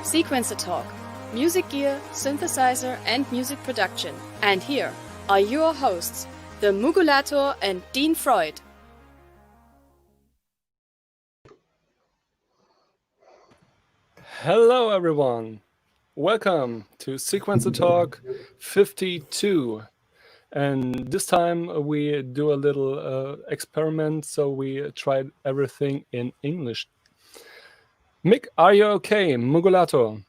Sequencertalk, music gear, synthesizer and music production. And here are your hosts, the Mugulator and Dean Freud. Hello everyone, welcome to Sequencertalk 52. And this time we do a little experiment, so we tried everything in English. Mick, are you okay, Mugulator?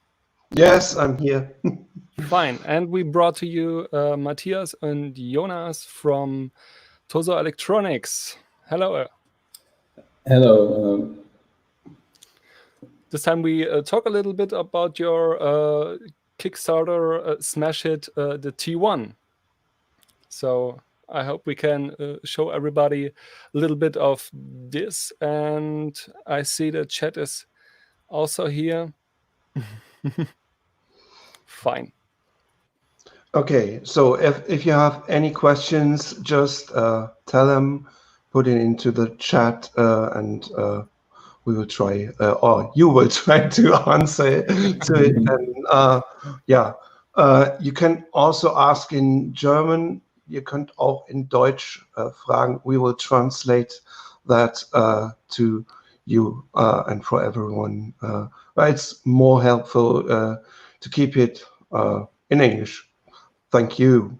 Yes, I'm here. Fine, and we brought to you Mathias and Jonas from Tozo Electronics. Hello. Hello. This time we talk a little bit about your Kickstarter smash hit, the T-1. So I hope we can show everybody a little bit of this. And I see the chat is also here. Fine. Okay, so if you have any questions, just tell them, put it into the chat, and we will try, or you will try to answer to it. And you can also ask in German. You can auch in Deutsch fragen. We will translate that to you and for everyone. It's more helpful to keep it in English. Thank you.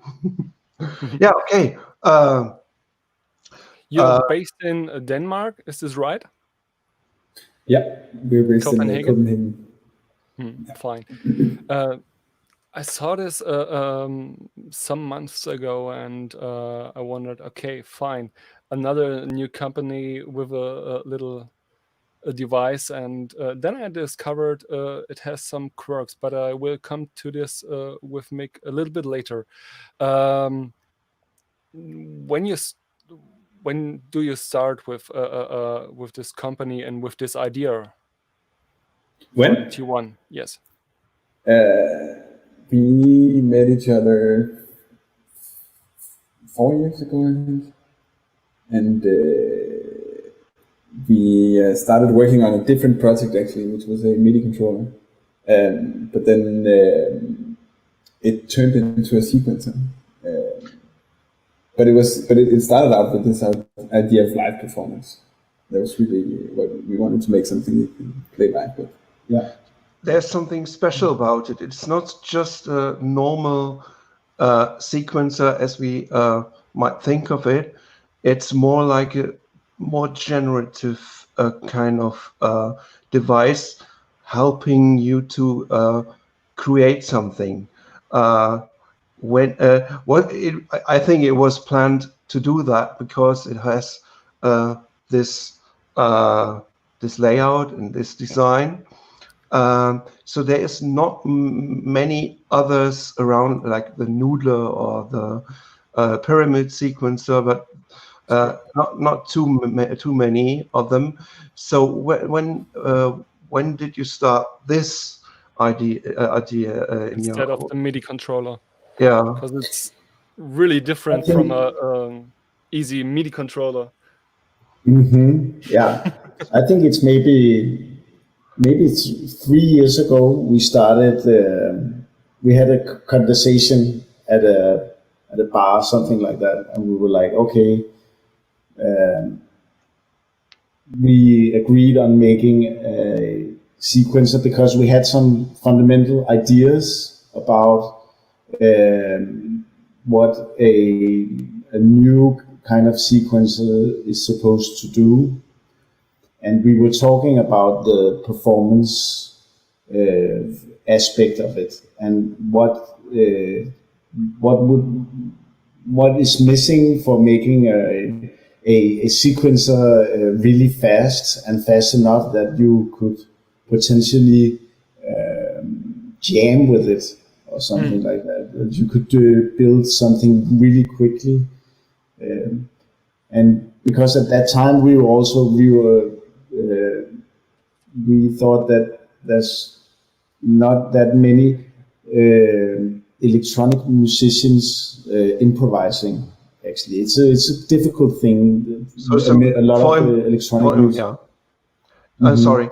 Yeah, okay. You're based in Denmark, is this right? Yeah, we're based in Copenhagen. Fine. I saw this some months ago, and I wondered, okay, fine, another new company with a little device, and then I discovered it has some quirks, but I will come to this with Mick a little bit later. When do you start with this company and with this idea? When? T1, yes. We met each other 4 years ago, I think. And we started working on a different project, actually, which was a MIDI controller. But then it turned into a sequencer. But it started out with this idea of live performance. That was really what we wanted to make, something you can play live with. Yeah. There's something special about it. It's not just a normal sequencer as we might think of it. It's more like a more generative kind of device helping you to create something. I think it was planned to do that because it has this layout and this design. So there is not many others around, like the Noodler or the pyramid sequencer, but not too many of them. So when did you start this idea instead of the MIDI controller? Yeah, because it's really different from a easy MIDI controller. Yeah, I think it's maybe it's 3 years ago we started. We had a conversation at a bar, something like that, and we were like, okay. We agreed on making a sequencer because we had some fundamental ideas about what a new kind of sequencer is supposed to do. And we were talking about the performance aspect of it and what is missing for making a sequencer really fast and fast enough that you could potentially jam with it or something like that. that you could build something really quickly. And because at that time we thought that there's not that many electronic musicians improvising. Actually, it's a difficult thing. So a lot of electronic music. Yeah. Sorry,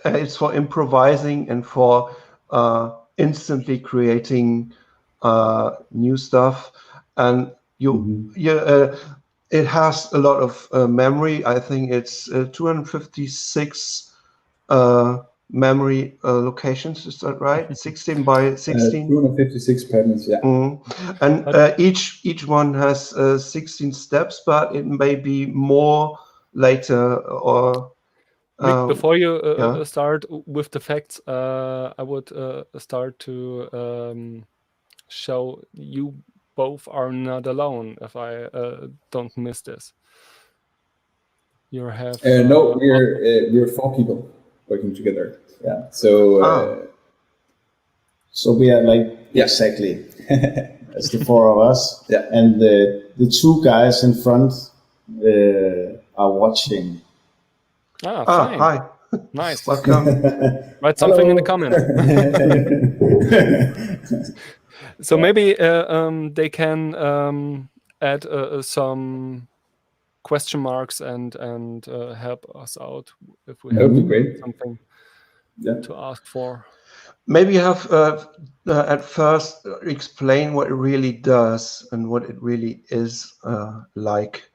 it's for improvising and for instantly creating new stuff, and it has a lot of memory. I think it's 256 memory locations. Is that right? 16 by 16. 256 patterns. Yeah. And each one has 16 steps, but it may be more later or. Before you start with the facts, I would start to show you both are not alone. If I don't miss this, you have no, we're 4 people working together. Yeah. So so we are like exactly. That's the 4 of us. Yeah. And the 2 guys in front are watching. Fine. Hi. Nice. Welcome. Write something in the comments. So maybe they can add some question marks and help us out if we have something to ask for. Maybe you have at first explain what it really does and what it really is like,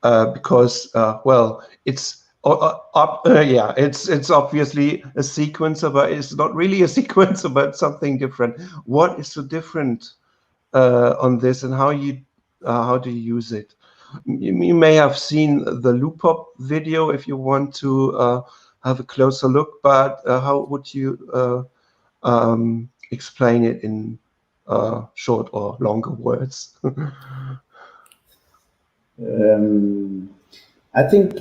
because well, it's it's obviously a sequencer, but it's not really a sequencer, but something different. What is so different on this, and how do you use it? You may have seen the loop up video if you want to have a closer look, but how would you explain it in short or longer words? I think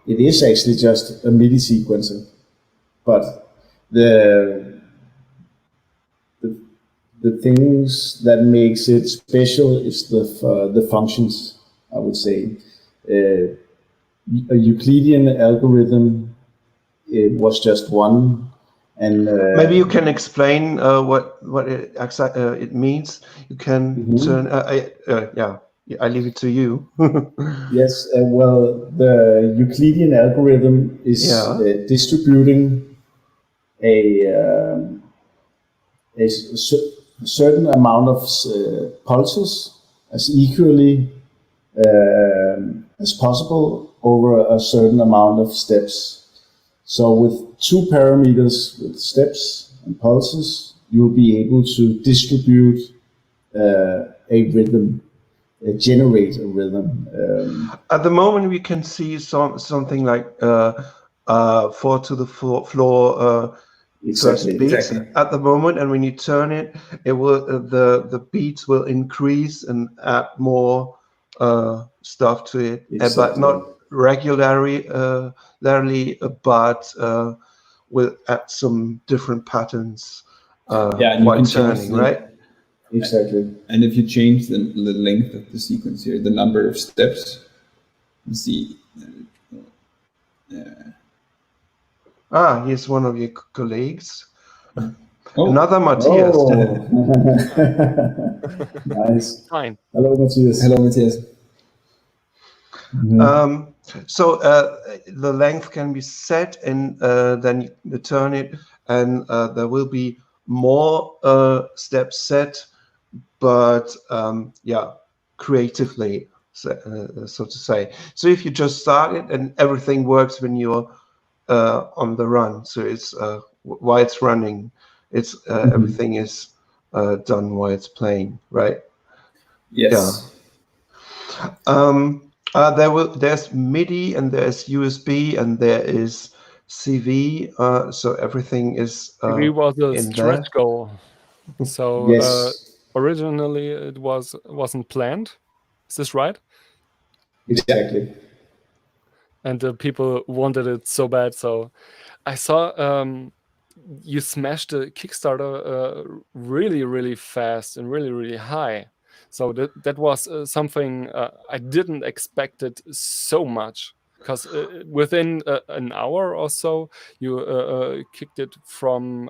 it is actually just a MIDI sequencer, but the things that makes it special is the functions. I would say a Euclidean algorithm. It was just one, and maybe you can explain what it means. You can turn. I leave it to you. Yes. Well, the Euclidean algorithm is distributing a certain amount of pulses as equally as possible over a certain amount of steps. So with 2 parameters, with steps and pulses, you'll be able to distribute a rhythm, generate a rhythm. At the moment, we can see something like 4 to the floor Exactly. beats at the moment, and when you turn it, it will the beats will increase and add more stuff to it, but not regularly, but will add some different patterns while turning, right? Exactly. And if you change the length of the sequence here, the number of steps, you see. Here's one of your colleagues. Another Mathias. Nice. Fine. Hello, Mathias. Hello, Mathias. So the length can be set, and then you turn it, and there will be more steps set, but creatively, so to say. So if you just start it, and everything works when you're on the run. So it's while it's running, it's everything is done while it's playing, right? Yes. Yeah. There's MIDI and there's USB and there is CV. So everything is CV was a in stretch there. goal. So Yes. Originally it wasn't planned. Is this right? Exactly. And people wanted it so bad. So I saw you smashed the Kickstarter really, really fast and really, really high. So that was something I didn't expect it so much, because within an hour or so, you kicked it from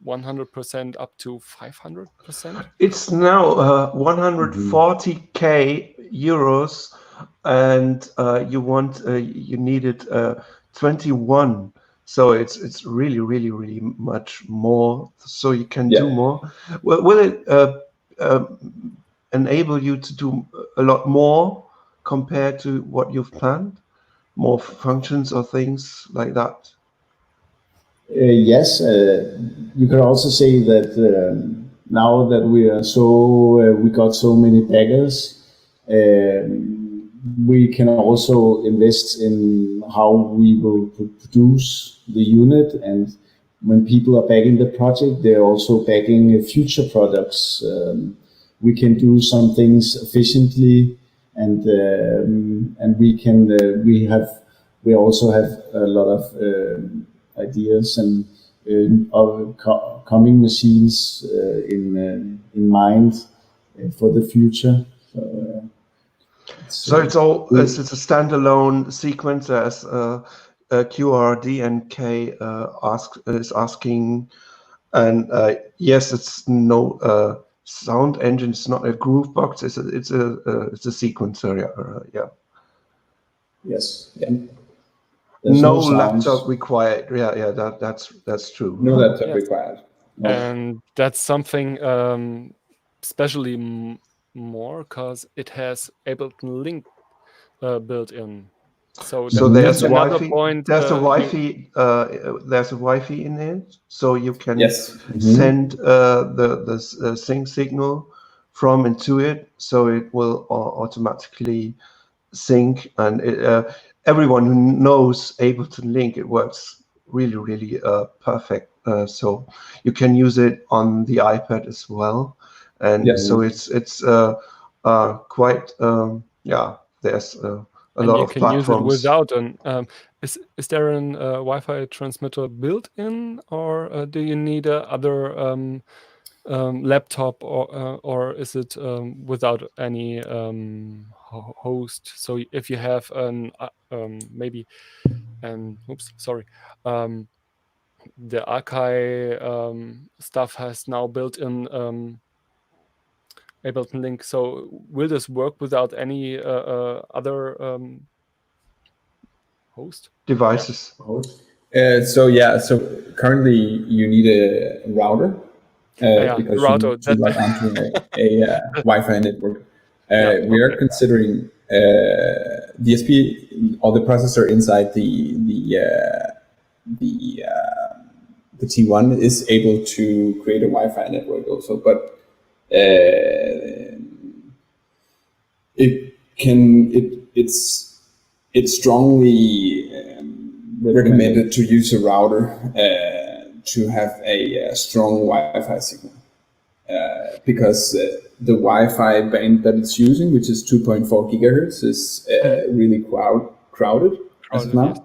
100% up to 500%. It's now 140k euros, and you needed 21. So it's really, really, really much more. So you can do more. Will it enable you to do a lot more compared to what you've planned? More functions or things like that? Yes, you can also say that now that we got so many backers, we can also invest in how we will produce the unit, and when people are backing the project, they're also backing future products. We can do some things efficiently, and we also have a lot of ideas and of coming machines in mind for the future. So it's a standalone sequencer, as QRD and K is asking, and yes, it's no sound engine. It's not a groove box. It's a sequencer. Yeah. Yes. Yeah. No laptop required. Yeah. That's true. No laptop required. No. And that's something especially more because it has Ableton Link built in. So there's another Wi-Fi. point. There's a Wi-Fi. There's a Wi-Fi in it, so you can send the sync signal from into it, so it will automatically sync. And everyone who knows Ableton Link, it works really, really perfect. So you can use it on the iPad as well, and so it's quite there's a lot of platforms. Use it without an. Is there an Wi-Fi transmitter built in, or do you need other laptop, or is it without any host? So if you have an the Akai stuff has now built in Ableton Link. So will this work without any other host devices? Yeah. So currently you need a router because router, you need to log onto a Wi-Fi network. We are considering the SP or the processor inside the T1 is able to create a Wi-Fi network also, but it's strongly recommended to use a router to have a strong Wi-Fi signal, because the Wi-Fi band that it's using, which is 2.4 gigahertz, is really crowded as of now.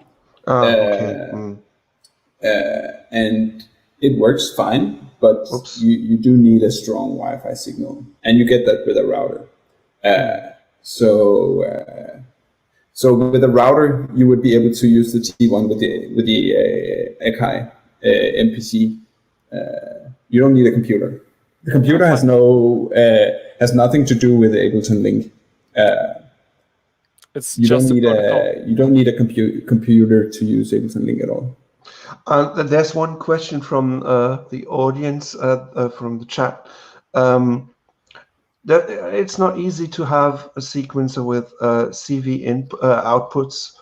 And it works fine, but you do need a strong Wi-Fi signal, and you get that with a router. So with a router, you would be able to use the T1 with the Akai MPC. You don't need a computer. The computer has nothing to do with Ableton Link. You don't need a computer to use Ableton Link at all. There's one question from the audience, from the chat. That it's not easy to have a sequencer with CV outputs.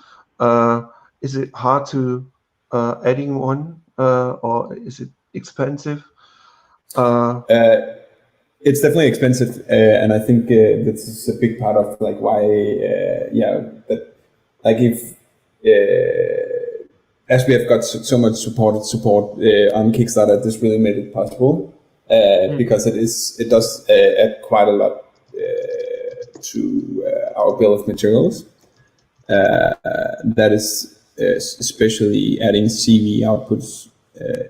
Is it hard to adding one, or is it expensive? It's definitely expensive, and I think this is a big part of like why, as we have got so much support on Kickstarter, this really made it possible, because it does add quite a lot to our bill of materials. That is especially adding CV outputs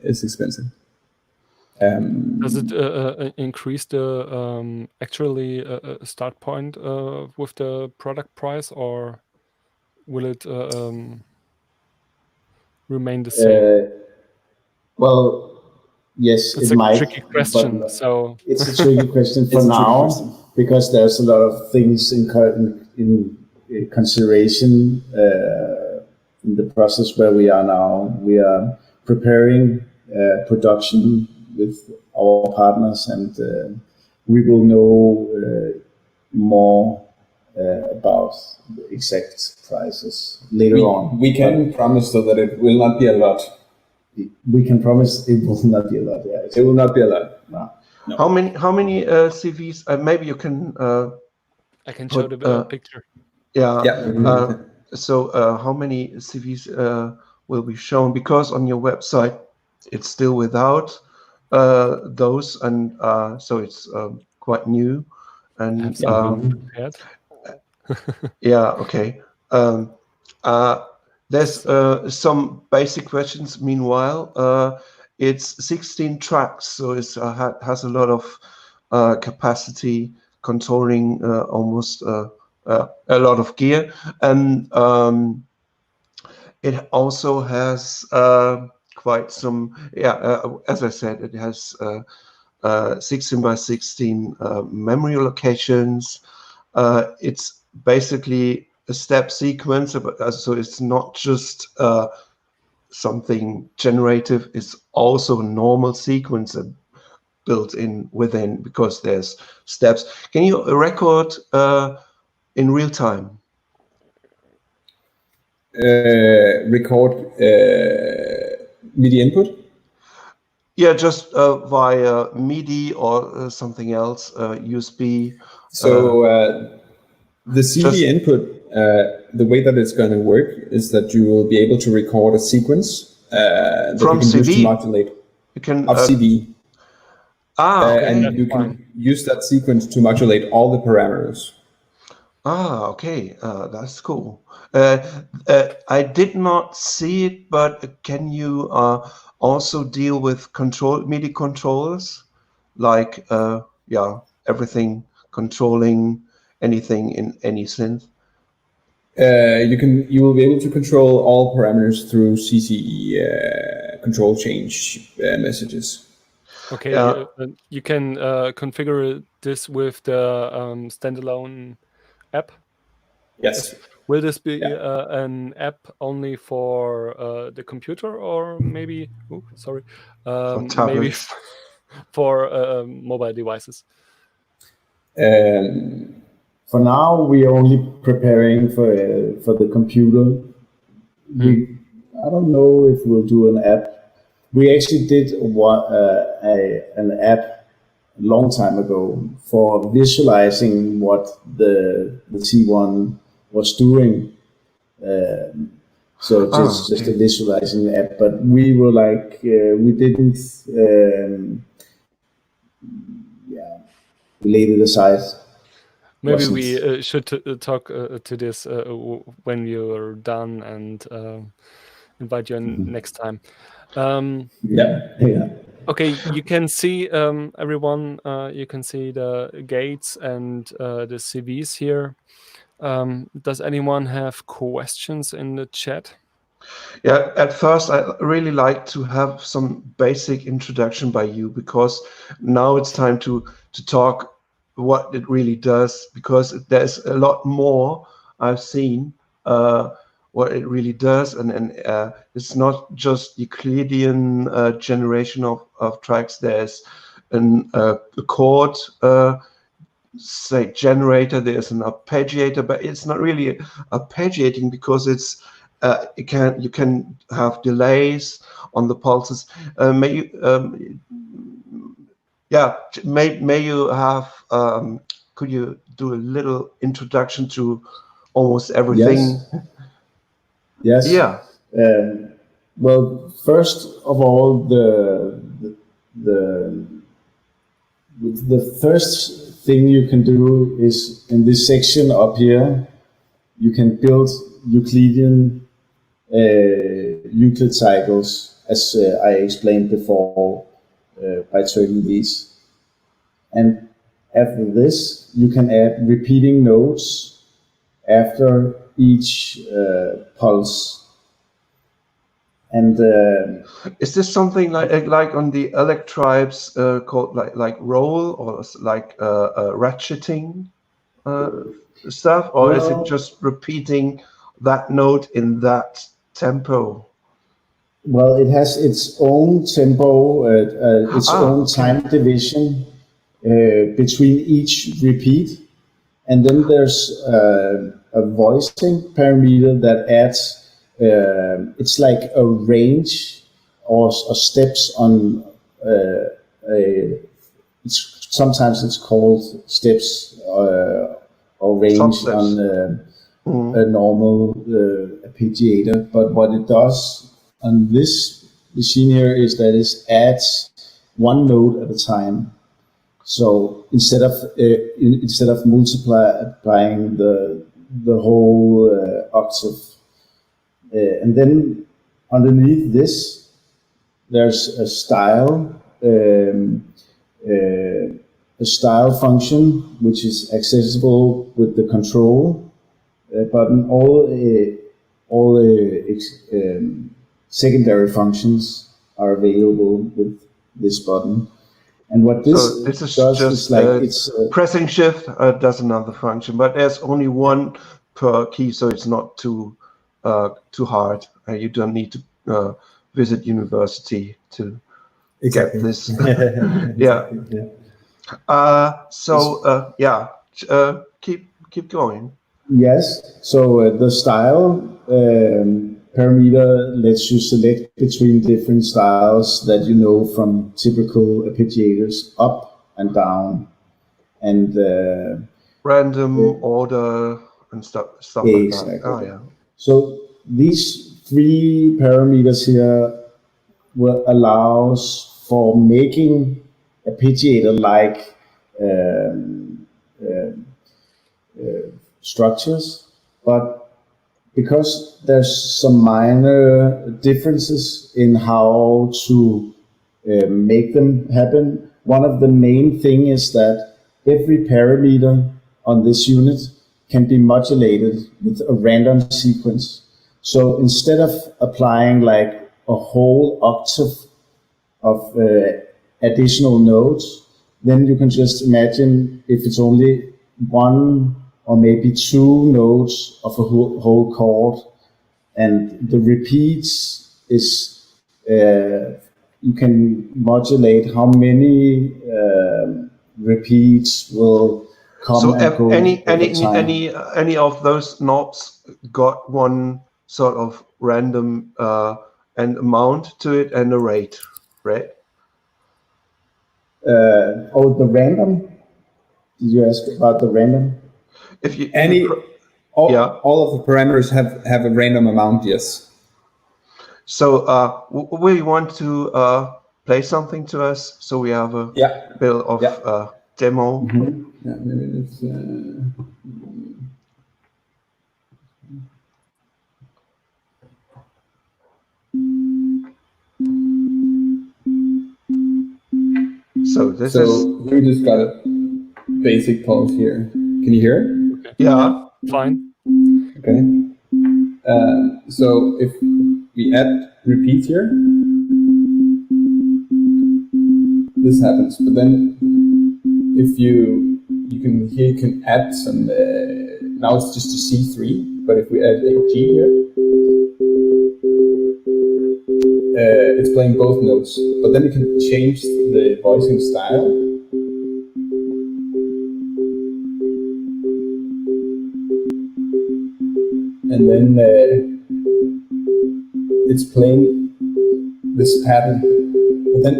is expensive. Does it increase the actually start point with the product price, or will it remain the same? Well, yes, It's it might. Tricky question. But So it's a tricky question for now because there's a lot of things in consideration in the process where we are now. We are preparing production with our partners, and we will know more about the exact prices later on. We can promise though that it will not be a lot. We can promise it will not be a lot. Yeah, it will not be a lot. No. How many CVs? Maybe you can. I can show the picture. Yeah. Yeah. So how many CVs will be shown? Because on your website it's still without those, and so it's quite new. And yeah, okay. There's some basic questions. Meanwhile, it's 16 tracks, so it has a lot of capacity, controlling almost a lot of gear, and it also has quite some. As I said, it has 16 by 16 memory locations. It's basically a step sequencer, but so it's not just something generative. It's also a normal sequencer built in within, because there's steps. Can you record in real time? Record MIDI input? Yeah, just via MIDI or something else, USB. So the CV input, the way that it's going to work is that you will be able to record a sequence that from you can CV? use to modulate. You can of CV. Okay. And you can use that sequence to modulate all the parameters. Okay, that's cool. I did not see it, but can you also deal with MIDI controllers, like everything controlling anything in any synth? You will be able to control all parameters through CCE control change messages. Okay, you can configure this with the standalone app. Yes. Will this be an app only for the computer, or maybe maybe for mobile devices? For now, we are only preparing for the computer. I don't know if we'll do an app. We actually did an app a long time ago for visualizing what the T-1 was doing. So just a visualizing app, but we were like, we didn't, we laid it aside. Maybe we should talk to this when you're done, and invite you next time. Okay, you can see everyone. You can see the gates and the CVs here. Does anyone have questions in the chat? Yeah, at first I really like to have some basic introduction by you, because now it's time to talk what it really does, because there's a lot more I've seen what it really does, and it's not just Euclidean generation of tracks. There's a chord say generator, there's an arpeggiator, but it's not really arpeggiating, because it's you can have delays on the pulses. May you have could you do a little introduction to almost everything? Yes. Yeah. Well, first of all, the first thing you can do is in this section up here, you can build Euclidean Euclid cycles, as I explained before, by turning these. And after this, you can add repeating notes after each pulse. And is this something like on the Electribes called like roll, or like ratcheting stuff, or is it just repeating that note in that tempo? Well, it has its own tempo, its own time division between each repeat, and then there's a voicing parameter that adds. It's like a range or steps on sometimes it's called steps or range on a normal arpeggiator. But what it does on this machine here is that it adds one note at a time. So instead of multiplying the whole octave. And then underneath this, there's a style function which is accessible with the control button. All secondary functions are available with this button. And what this is does just is like it's pressing shift does another function, but there's only one per key, so it's not too hard. You don't need to visit university to get this. Yeah. Keep going. Yes. So the style parameter lets you select between different styles that you know from typical arpeggiators, up and down, and random order and stuff exactly. like that. Oh yeah. So these three parameters here allows for making arpeggiator-like structures, but because there's some minor differences in how to make them happen, one of the main things is that every parameter on this unit can be modulated with a random sequence. So instead of applying like a whole octave of additional notes, then you can just imagine if it's only one or maybe two notes of a whole chord, and the repeats is you can modulate how many repeats will come. So and go any of those knobs got one sort of random and amount to it and a rate, right? The random? Did you ask about the random? If you all of the parameters have a random amount, yes. So we want to play something to us, so we have a bit of demo. Mm-hmm. Yeah, maybe it's, So this is. We just got a basic pulse here. Can you hear it? Okay. Yeah. Fine. Okay. So if we add repeats here, this happens. But then if you can add some. Now it's just a C3. But if we add a G here, it's playing both notes. But then you can change the voicing style. And then it's playing this pattern. But then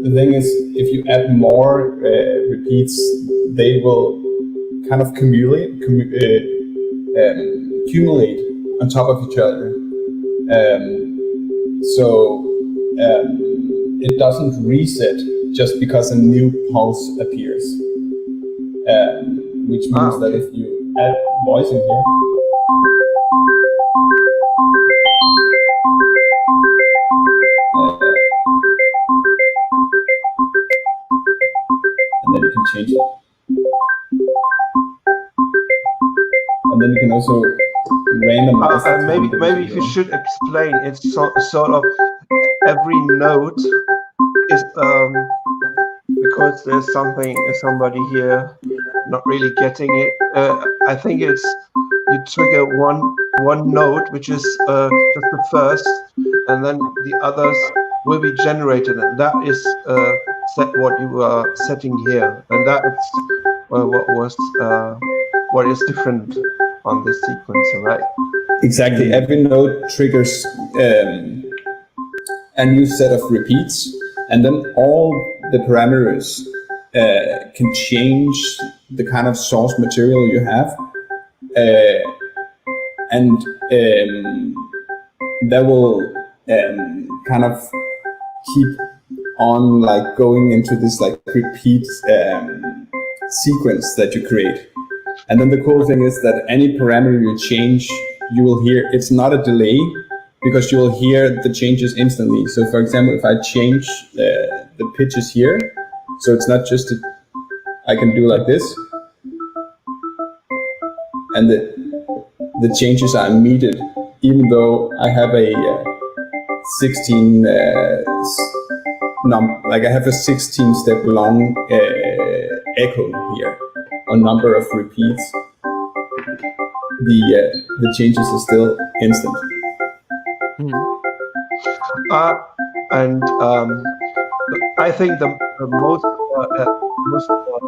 the thing is, if you add more repeats, they will kind of accumulate on top of each other. So it doesn't reset just because a new pulse appears. Which means that if you add voice in here, and then you can change it. And then you can also randomize. Maybe if you should explain, it's sort of every note is because there's somebody here not really getting it. I think it's you trigger one note, which is just the first, and then the others will be generated, and that is what you are setting here, and that is what is different on this sequencer, right? Exactly. Every node triggers a new set of repeats, and then all the parameters can change the kind of source material you have, and that will kind of keep on like going into this like repeat sequence that you create. And then the cool thing is that any parameter you change, you will hear, it's not a delay, because you will hear the changes instantly. So for example, if I change the pitches here, so it's not just, I can do like this, and the changes are immediate, even though I have a 16 like I have a 16 step long echo here on number of repeats. The changes are still instant. And I think the most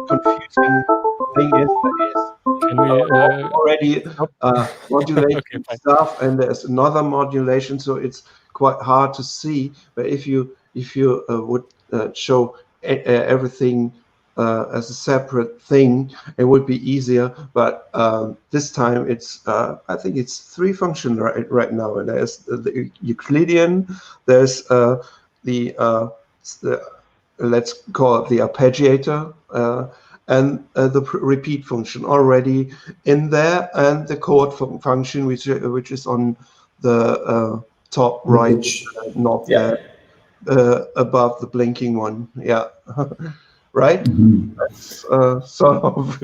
confusing thing is Can we already modulating stuff, and there's another modulation, so it's quite hard to see. But if you would show everything as a separate thing, it would be easier. But this time it's I think it's 3 functions right now, and there's the Euclidean, there's the let's call it the arpeggiator, and the repeat function already in there, and the chord function which is on the top right knob there, above the blinking one. Yeah. Right? That's sort of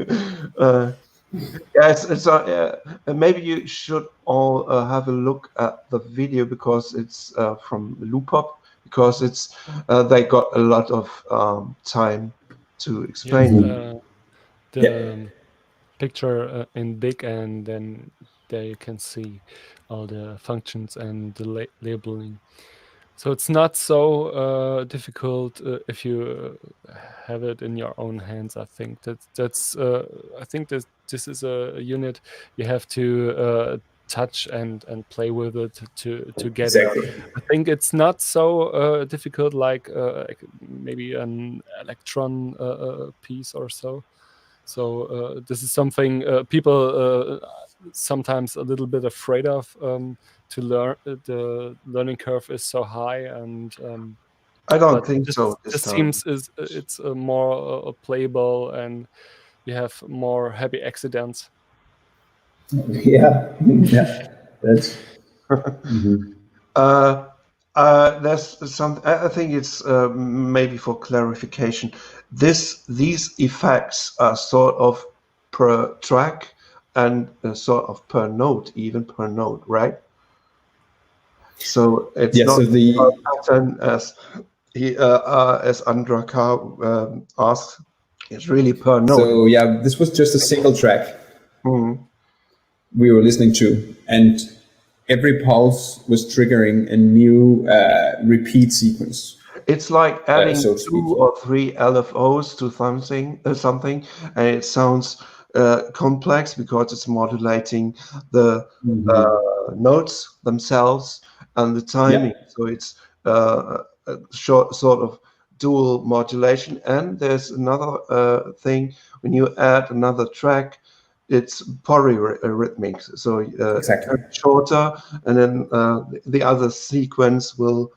maybe you should all have a look at the video, because it's from Loopop, because it's they got a lot of time to explain the picture in big, and then there you can see all the functions and the labeling. So it's not so difficult if you have it in your own hands. I think that's I think that this is a unit you have to touch and play with it to get it. I think it's not so difficult like maybe an Electron piece or so. So this is something people sometimes a little bit afraid of. To learn, the learning curve is so high, and I don't think so. This seems it's more playable, and you have more happy accidents. Yeah, that's. There's some. I think it's maybe for clarification. These effects are sort of per track and sort of per note, even per note, right? So it's not the pattern as Andrakar asked. It's really per note. So yeah, this was just a single track we were listening to, and every pulse was triggering a new repeat sequence. It's like adding 2 or 3 LFOs to something, and it sounds complex because it's modulating the notes themselves and the timing. So it's a short sort of dual modulation. And there's another thing, when you add another track, it's polyrhythmic, so shorter, and then the other sequence will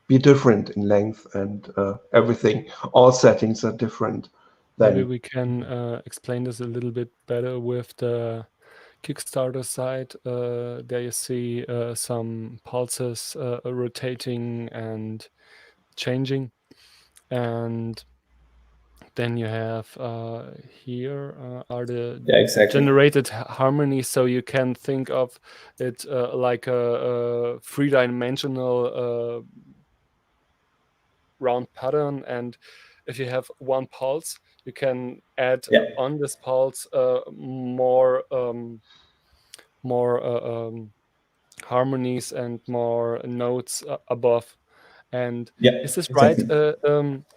be different in length, and everything. All settings are different. Maybe we can explain this a little bit better with the Kickstarter side. There you see some pulses rotating and changing, and Then you have here are the exactly. generated harmonies, so you can think of it like a three-dimensional round pattern, and if you have one pulse, you can add on this pulse more harmonies and more notes above. And is this exactly. right?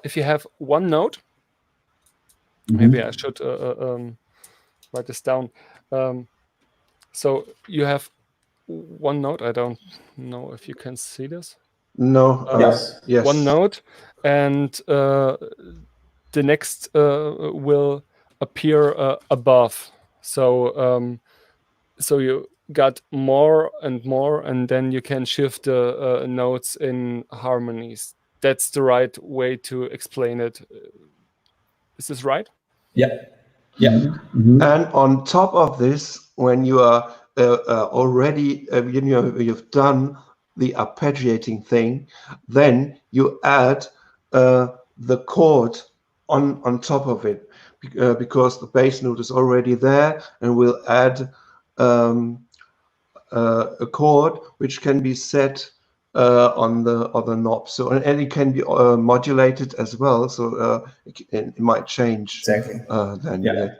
If you have one note, maybe I should write this down. So you have one note. I don't know if you can see this. No. Yes. One note, and the next will appear above. So so you got more and more, and then you can shift the notes in harmonies. That's the right way to explain it. Is this right? Yeah. And on top of this, when you are already, you've done the arpeggiating thing, then you add the chord on top of it, because the bass note is already there, and we'll add a chord which can be set on the other knob. So and it can be modulated as well. So it might change. Exactly. Then.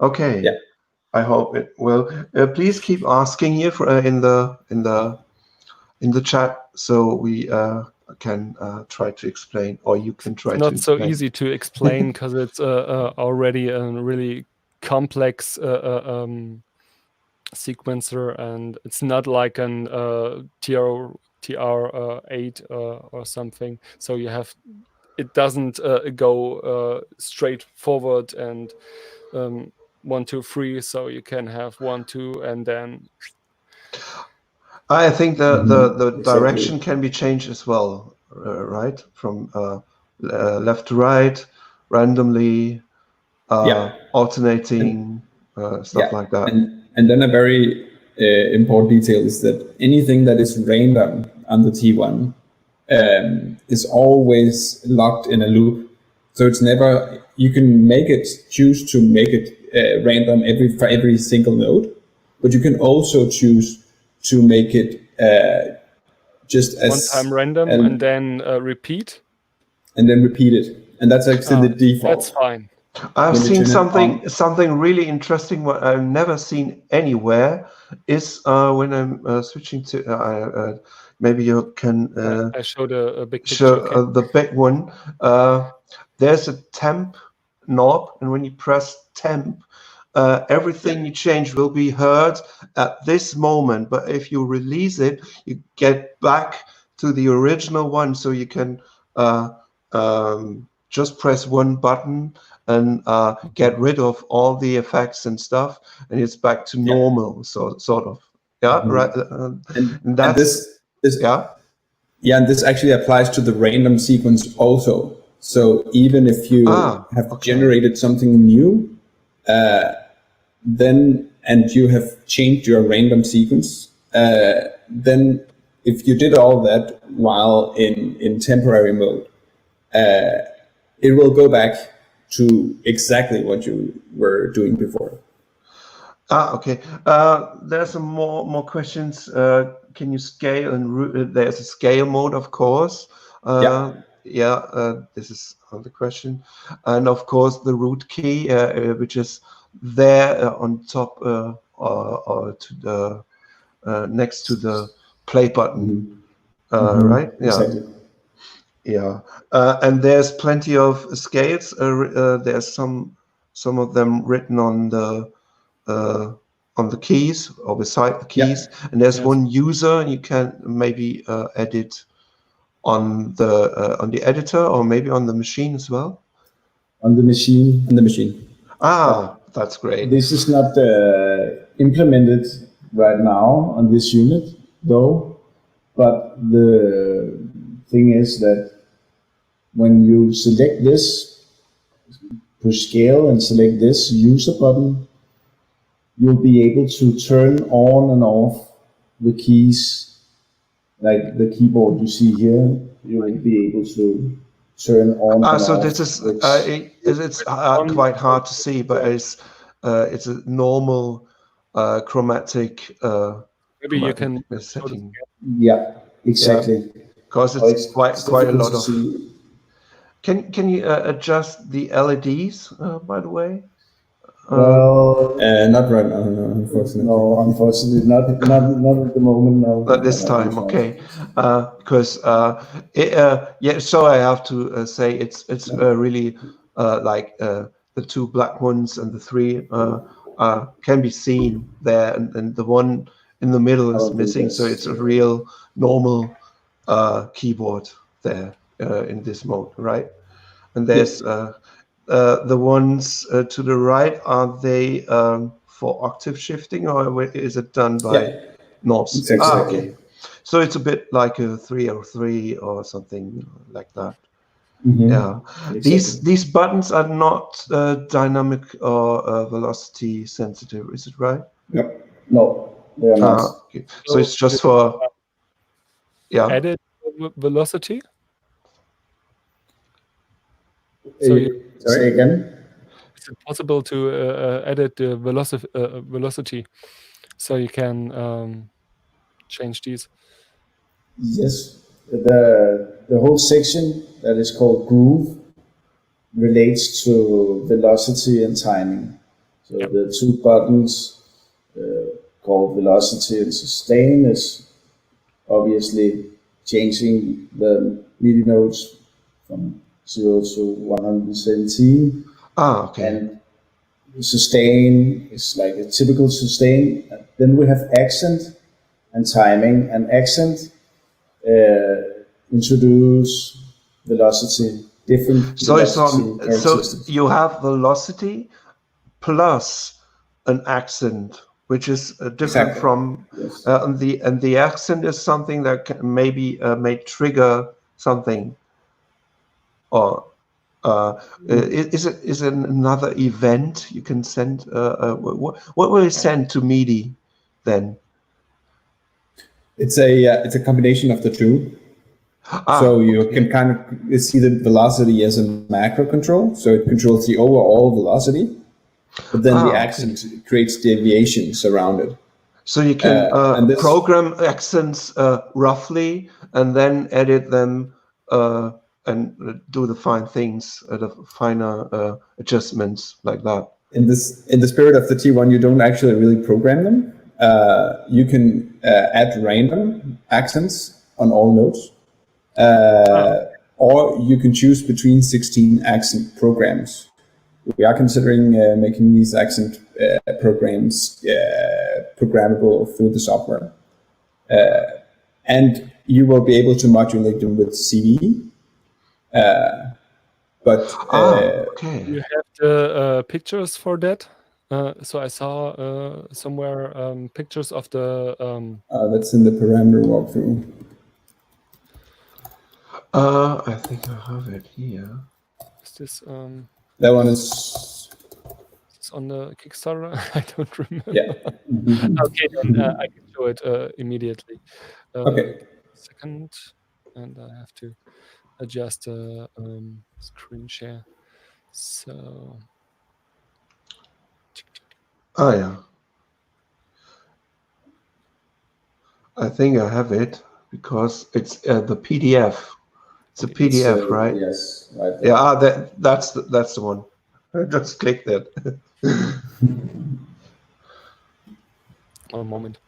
Okay. Yeah. I hope it will. Please keep asking here for in the chat, so we can try to explain, or you can try to explain. Not so easy to explain because it's already a really complex sequencer, and it's not like an TR8 or something. So you have, it doesn't go straight forward and 1, 2, 3. So you can have 1, 2, and then. I think the direction can be changed as well, right? From left to right, randomly, alternating, stuff like that. And then a very important detail is that anything that is random on the T1 is always locked in a loop. So it's never, you can choose to make it random for every single node, but you can also choose to make it just as one time random and then repeat. And then repeat it. And that's actually the default. That's fine. I've seen something really interesting. What I've never seen anywhere is when I'm switching to. Maybe you can. I showed a big picture. Show the big one. There's a temp knob, and when you press temp, everything you change will be heard at this moment. But if you release it, you get back to the original one, so you can just press one button and get rid of all the effects and stuff, and it's back to normal. So sort of, right. And this and this actually applies to the random sequence also. So even if you have generated something new, then and you have changed your random sequence, then if you did all that while in temporary mode, it will go back to exactly what you were doing before. Okay. There's some more questions. Can you scale? And there's a scale mode, of course. This is the question. And of course, the root key, which is there on top or to the next to the play button, right? Exactly. Yeah, and there's plenty of scales. There's some of them written on the keys or beside the keys, and there's one user, and you can maybe edit on the editor or maybe on the machine as well. On the machine. On the machine. That's great. This is not implemented right now on this unit, though. But the thing is that when you select this, push scale and select this user button, you'll be able to turn on and off the keys, like the keyboard you see here. You will be able to turn on and So off. this is it's quite hard to see, but it's a normal chromatic. Maybe you can setting. Yeah, exactly. Because it's quite a lot of. See. Can you adjust the LEDs? By the way. Well, not right now, no, unfortunately. No, unfortunately, not at the moment. No. Not this time, okay. Because so I have to say it's really like the two black ones and the three can be seen there, and the one in the middle is missing. So it's a real normal keyboard there in this mode, right? And there's the ones to the right, are they for octave shifting, or is it done by knobs? Exactly. Okay. So it's a bit like a 303 or something like that. Mm-hmm. Yeah. Exactly. These buttons are not dynamic or velocity sensitive, is it right? Yep. No, they are not. Okay. So it's just for edit velocity. So say again. Is it possible to edit the velocity so you can change these? Yes, the whole section that is called groove relates to velocity and timing. So the two buttons called velocity and sustain is obviously changing the MIDI notes from 0 to 117. Okay. And sustain is like a typical sustain. Then we have accent and timing. And accent introduce velocity, different. So it's on. So you have velocity plus an accent, which is different from and the accent is something that can maybe may trigger something, or is it another event you can send? What will you send to MIDI then? It's a combination of the two. So you can kind of see the velocity as a macro control, so it controls the overall velocity, but then the accent creates deviations around it. So you can program accents roughly, and then edit them and do the fine things, the finer adjustments like that. In the spirit of the T1, you don't actually really program them. You can add random accents on all notes, or you can choose between 16 accent programs. We are considering making these accent programs programmable through the software. And you will be able to modulate them with CV. You have the pictures for that? So I saw somewhere pictures of the... that's in the parameter walkthrough. I think I have it here. Is this... that one is on the Kickstarter. I don't remember. Yeah. Okay, then I can show it immediately. Okay. Second, and I have to adjust the screen share. So. Oh yeah. I think I have it because it's the PDF. It's a PDF, right? Yes, right. Yeah, that's the one. I just clicked that. One moment.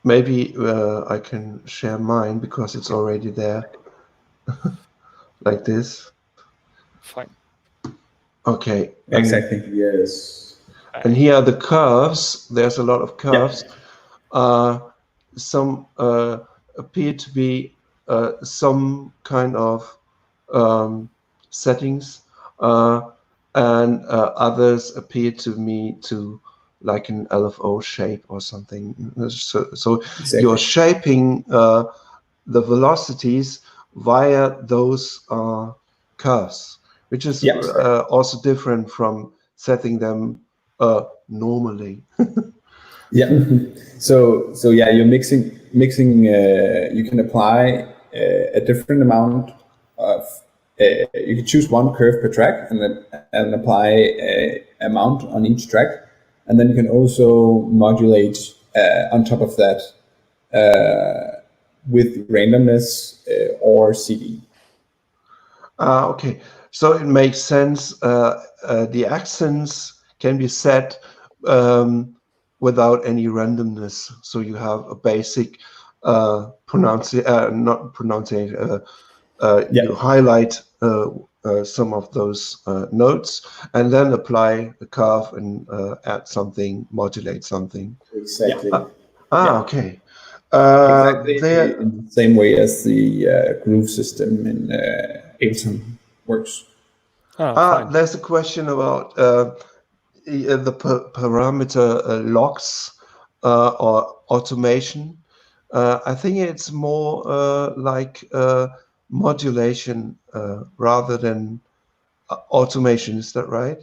Maybe I can share mine because it's already there. Like this. Fine. Okay. Exactly. Yes. And here are the curves. There's a lot of curves. Yeah. Some appear to be some kind of settings, and others appear to me to like an LFO shape or something. So exactly. You're shaping the velocities via those curves, which is also different from setting them normally. Yeah. So yeah, you're mixing. You can apply a different amount of. You can choose one curve per track and apply a amount on each track, and then you can also modulate on top of that with randomness or CD. Okay, so it makes sense. The accents can be set without any randomness. So you have a basic you highlight some of those notes and then apply the curve and add something, modulate something. Exactly. Okay. Exactly in the same way as the groove system in Ableton works. There's a question about the parameter locks or automation. I think it's more like modulation rather than automation. Is that right?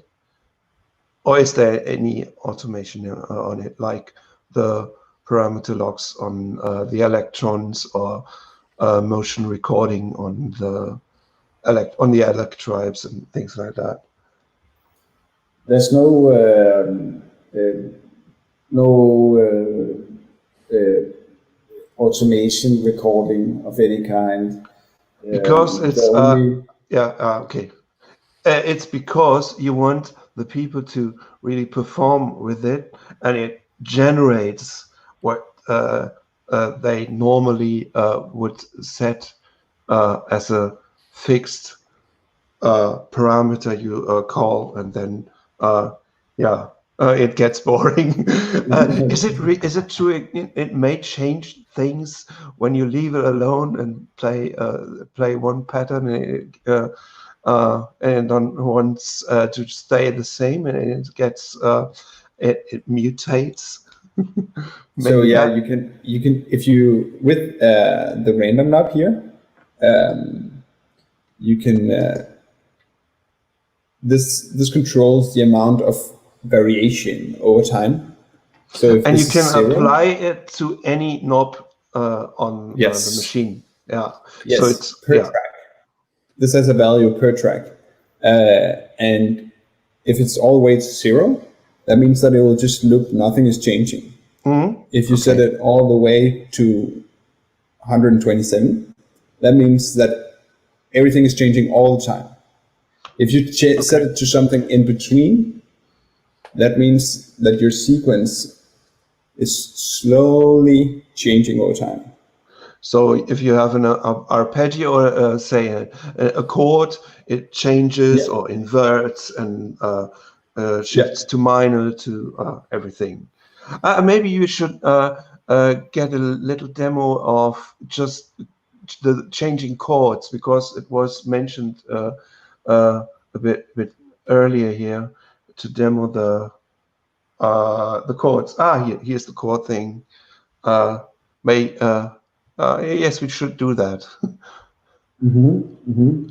Or is there any automation on it, like the parameter locks on the electrons or motion recording on the electribes and things like that? There's no automation recording of any kind. Because it's okay. It's because you want the people to really perform with it, and it generates what they normally would set as a fixed parameter you call, and then it gets boring. Is it true? It may change things when you leave it alone and play one pattern, and then wants to stay the same, and it gets it mutates. So yeah, you can if you with the random knob here, you can this controls the amount of variation over time. So if and you can zero, apply it to any knob on the machine. Yeah. Yes. So it's per track. This has a value per track, and if it's always 0, that means that it will just loop. Nothing is changing. Mm-hmm. If you set it all the way to 127, that means that everything is changing all the time. If you set it to something in between, that means that your sequence is slowly changing over time. So if you have an arpeggio or say a chord, it changes or inverts and shifts to minor to everything. Maybe you should get a little demo of just the changing chords, because it was mentioned a bit earlier here to demo the chords. Here's the chord thing. Yes, we should do that.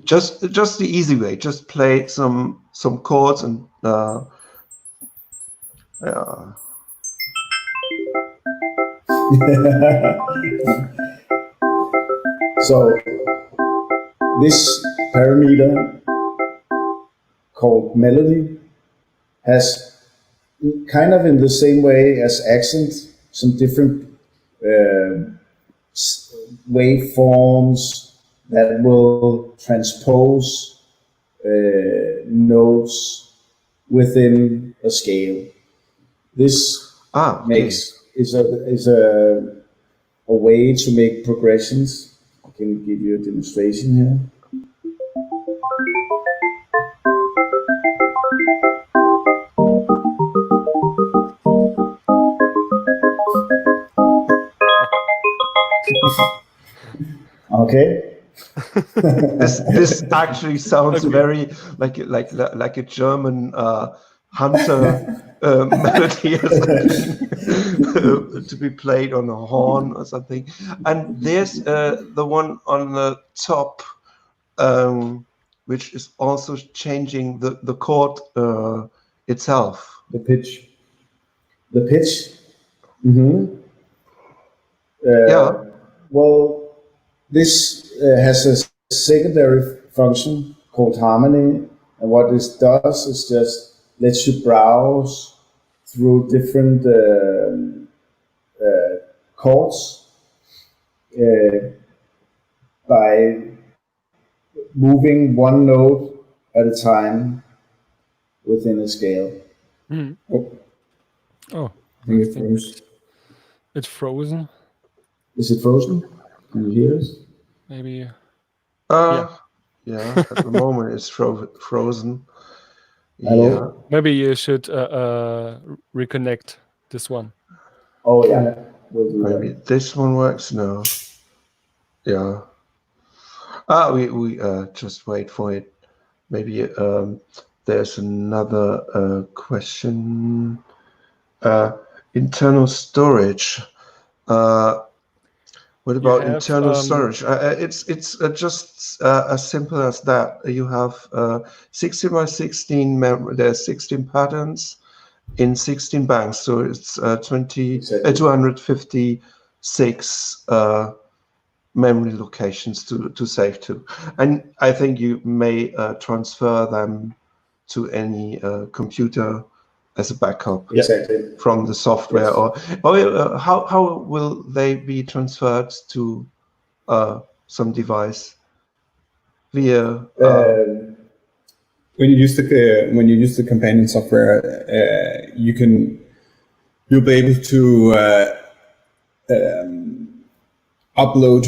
Just the easy way. Just play some chords and So this parameter called melody has kind of in the same way as accent some different waveforms that will transpose notes within a scale. This is a way to make progressions. I can give you a demonstration here. Okay. This actually sounds very like a German hunter melody or something to be played on a horn or something. And there's the one on the top, which is also changing the chord itself. The pitch. The pitch. Yeah. Well, this has a secondary function called harmony, and what this does is just lets you browse through different chords by moving one note at a time within a scale. Mm. Oh, I think it froze. It's frozen. Is it frozen? Can you hear us? Maybe. Yeah, at the moment it's frozen. Hello? Yeah. Maybe you should reconnect this one. Oh yeah, we'll do Maybe that. this one works now. Yeah. We just wait for it. Maybe there's another question. Internal storage. What about have, internal storage? It's just as simple as that. You have 16 by 16 memory. There's 16 patterns in 16 banks, so it's 256 memory locations to save to, and I think you may transfer them to any computer as a backup. Exactly. From the software, Yes. or how will they be transferred to some device via? When you use the companion software, you'll be able to upload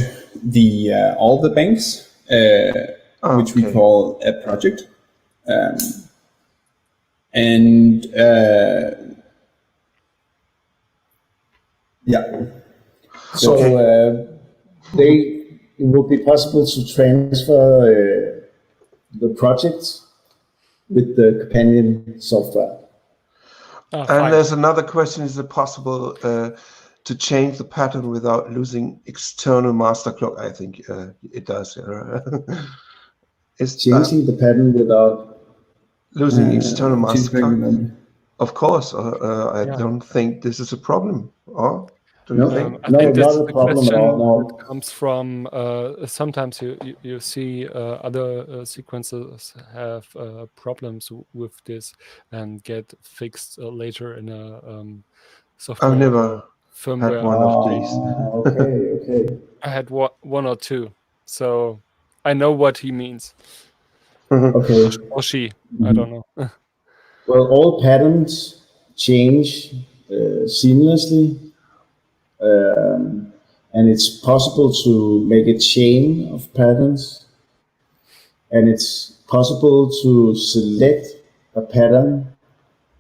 all the banks, which we call a project, and So it will be possible to transfer the project with the companion software. And there's another question: is it possible to change the pattern without losing external master clock? I think it does. Is changing the pattern without losing external master clock? Of course. I don't think this is a problem. Or do you think? I think that's not a the problem question at all. No. that comes from sometimes you see other sequences have problems with this and get fixed later in a software. I've never firmware had one of these. Okay. I had one or two, so I know what he means. Okay. Or she, I don't know. Well, all patterns change seamlessly, and it's possible to make a chain of patterns, and it's possible to select a pattern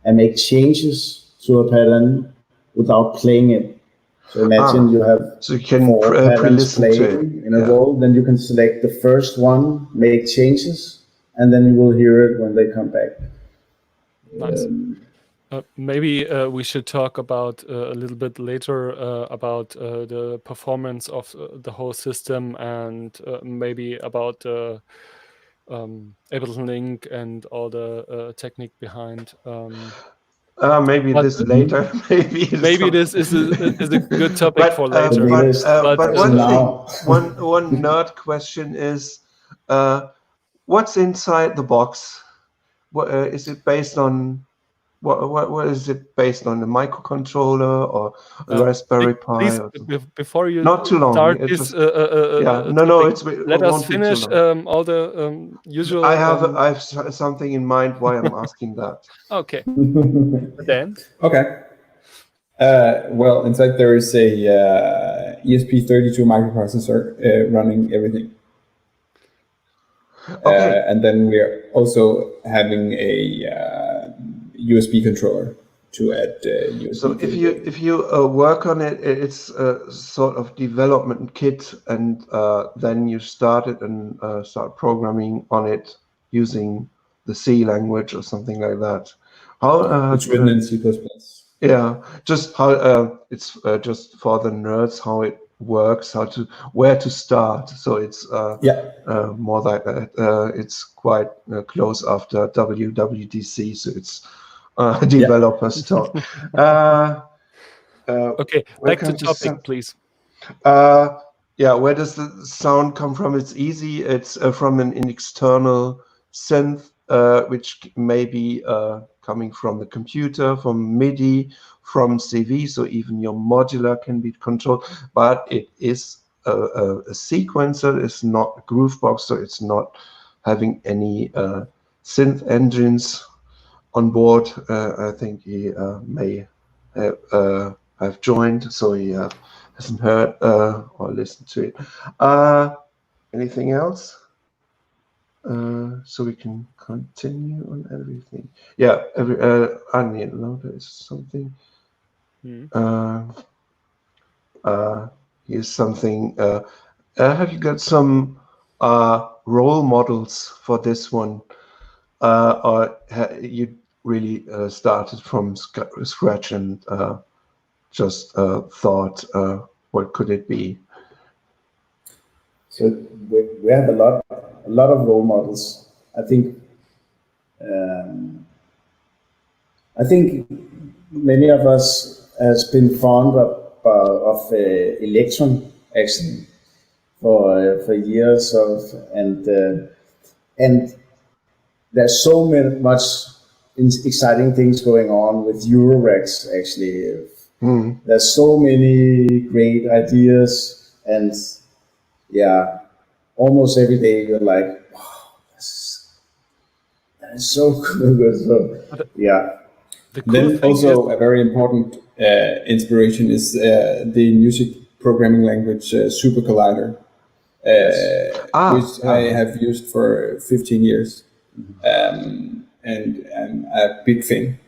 and make changes to a pattern without playing it. So imagine you have so you can four patterns pre-listen to playing it. in a row, then you can select the first one, make changes, and then you will hear it when they come back. Nice. Maybe we should talk about a little bit later about the performance of the whole system, and maybe about Ableton Link and all the technique behind. Maybe this later. Maybe this is a good topic for later. But one thing, one nerd question is, what's inside the box? What is it based on? What is it based on? A microcontroller or a Raspberry Pi? Please, before you not too long. Start this, topic, let us finish all the usual. I have something in mind why I'm asking that. Okay. Then. Okay. Well, inside there is a ESP32 microprocessor running everything. Okay. And then we're also having a USB controller to add USB. So if you work on it, it's a sort of development kit, and then you start it and start programming on it using the C language or something like that. How it's written in C++. Yeah, just how it's just for the nerds how it works, where to start. So it's more like that. It's quite close after WWDC, so it's developers talk. Okay, back to topic, please. Yeah, where does the sound come from? It's easy. It's from an external synth, which may be coming from the computer, from MIDI, from CV. So even your modular can be controlled. But it is a sequencer. It's not a Groovebox, so it's not having any synth engines on board. I think he may have joined, so he hasn't heard or listened to it. Anything else? So we can continue on everything. Yeah, onion loader is something. Here's something. Have you got some role models for this one? Or you really started from scratch and just thought, what could it be? So we have a lot of role models. I think many of us has been fond of Electron actually for years and there's so much exciting things going on with Eurorex actually. There's so many great ideas, and yeah, almost every day you're like, wow, that is so good. So yeah. Then also a very important inspiration is the music programming language Super Collider, which I have used for 15 years, and I'm a big fan.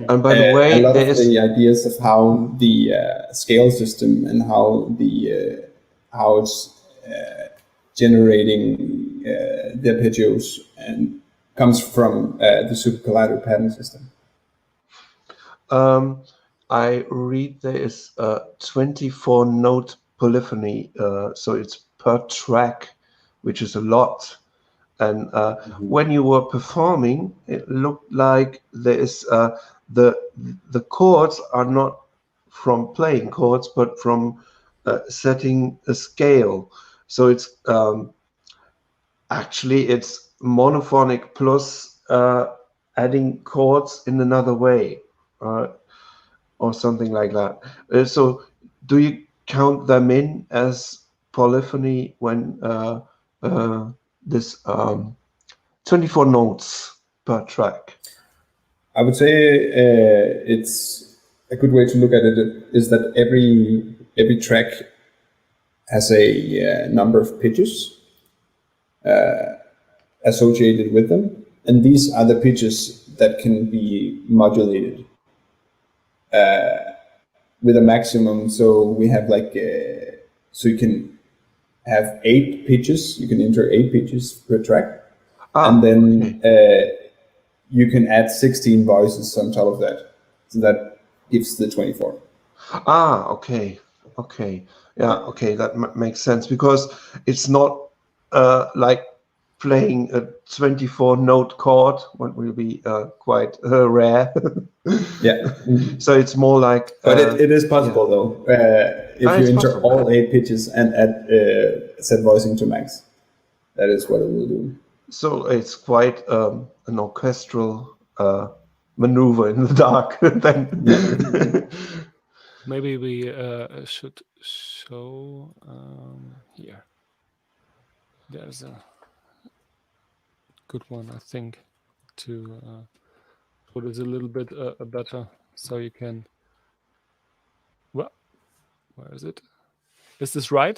And by the way, a lot of the ideas of how the scale system and how it's generating the arpeggios and comes from the Super Collider pattern system. I read there is a 24-note polyphony, so it's per track, which is a lot. And when you were performing, it looked like there is the chords are not from playing chords, but from setting a scale. So it's actually it's monophonic plus adding chords in another way, or something like that. So do you count them in as polyphony when this 24 notes per track? I would say it's a good way to look at it is that every track has a number of pitches associated with them, and these are the pitches that can be modulated with a maximum. So we have so you can have 8 pitches. You can enter 8 pitches per track, and then you can add 16 voices on top of that. So that gives the 24. Okay. Yeah, okay, that makes sense, because it's not like playing a 24-note chord, what will be quite rare. Yeah. So it's more like... but it is possible, though, if you enter all 8 pitches and add set voicing to max. That is what it will do. So it's quite an orchestral maneuver in the dark then. Maybe we should show here. There's a good one, I think, to put it a little bit better, so you can. Well, where is it? Is this right?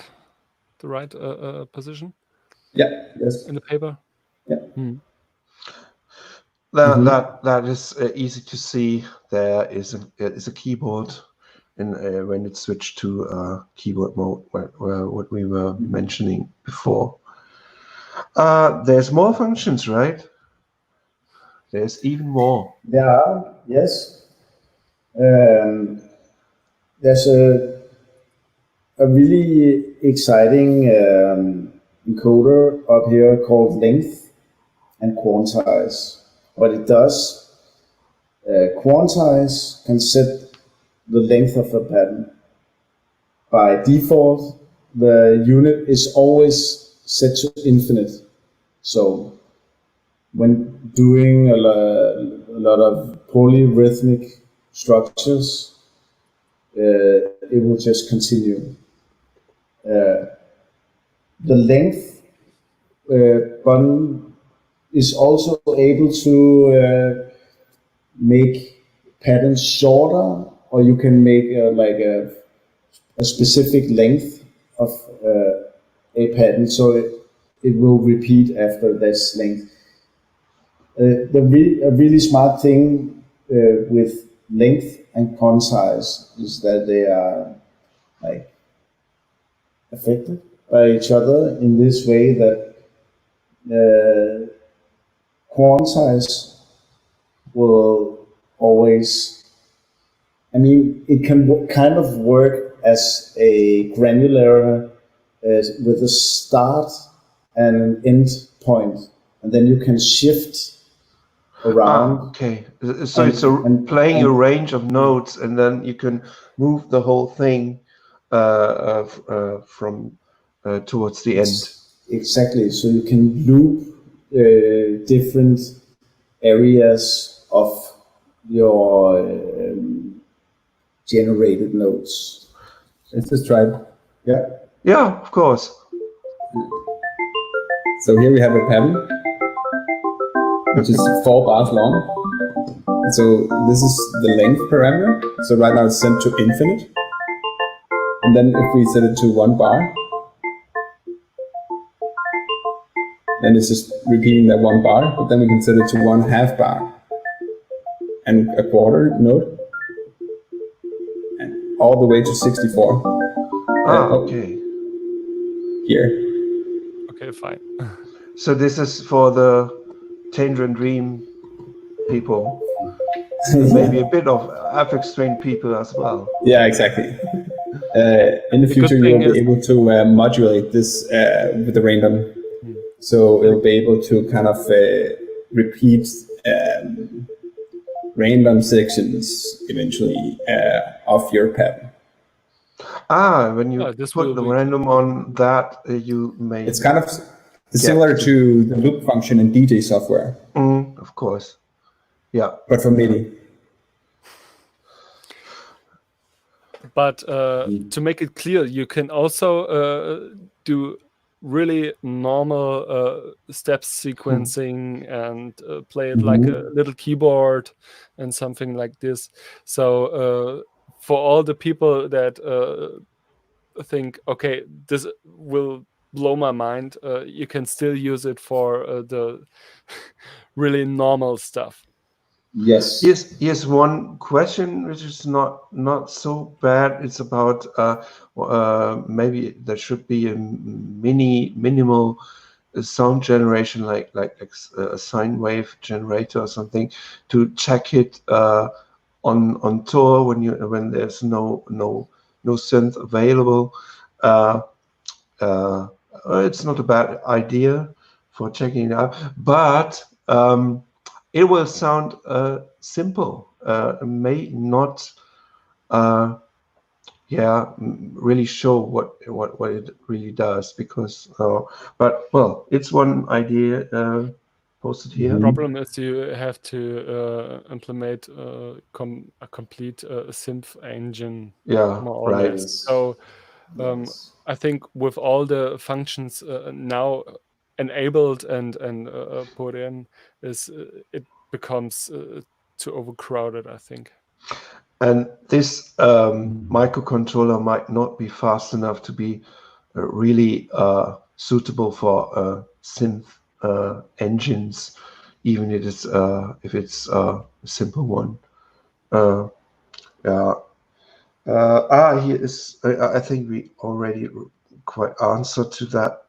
The right position? Yeah. Yes. In the paper. Yeah. That is easy to see. There is a keyboard, and when it's switched to keyboard mode, where what we were mentioning before. There's more functions, right? There's even more. Yeah. Yes. There's a really exciting encoder up here called length and quantize. What it does, quantize can set the length of a pattern. By default, the unit is always set to infinite. So when doing a lot of polyrhythmic structures, it will just continue. The length button is also able to make patterns shorter, or you can make a specific length of a pattern, so it will repeat after this length. A really smart thing with length and quantize is that they are like affected by each other in this way that quantize will always, I mean, it can kind of work as a granular with a start and an end point, and then you can shift around. Okay, so it's playing a range of notes, and then you can move the whole thing from towards the end. Exactly, so you can loop different areas of your generated notes. Let's just try it. Yeah. Yeah, of course. So here we have a pattern, which is 4 bars long. So this is the length parameter. So right now it's set to infinite. And then if we set it to 1 bar, then it's just repeating that 1 bar, but then we can set it to 1/2 bar and a quarter note, and all the way to 64. Okay. Here. Okay, fine. So this is for the Tangerine Dream people. Maybe a bit of affect trained people as well. Yeah, exactly. In the future, you'll be able to modulate this with the random. So it'll be able to kind of repeat random sections eventually of your pattern. When you put the random on that, you may... It's kind of similar to the loop function in DJ software. Of course. Yeah. But for MIDI. But to make it clear, you can also do really normal step sequencing and play it like a little keyboard and something like this. So for all the people that think, okay, this will blow my mind, you can still use it for the really normal stuff. Yes. Yes. One question which is not so bad. It's about maybe there should be a minimal sound generation, like a sine wave generator or something, to check it on tour when there's no synth available. It's not a bad idea for checking it out, but it will sound simple, may not really show what it really does, because but well, it's one idea posted here. The problem is you have to implement a complete synth engine. More or less. So I think with all the functions now enabled and put in, it becomes too overcrowded, I think. And this microcontroller might not be fast enough to be really suitable for synth engines, even if it's a simple one. Here is. I think we already quite answered to that.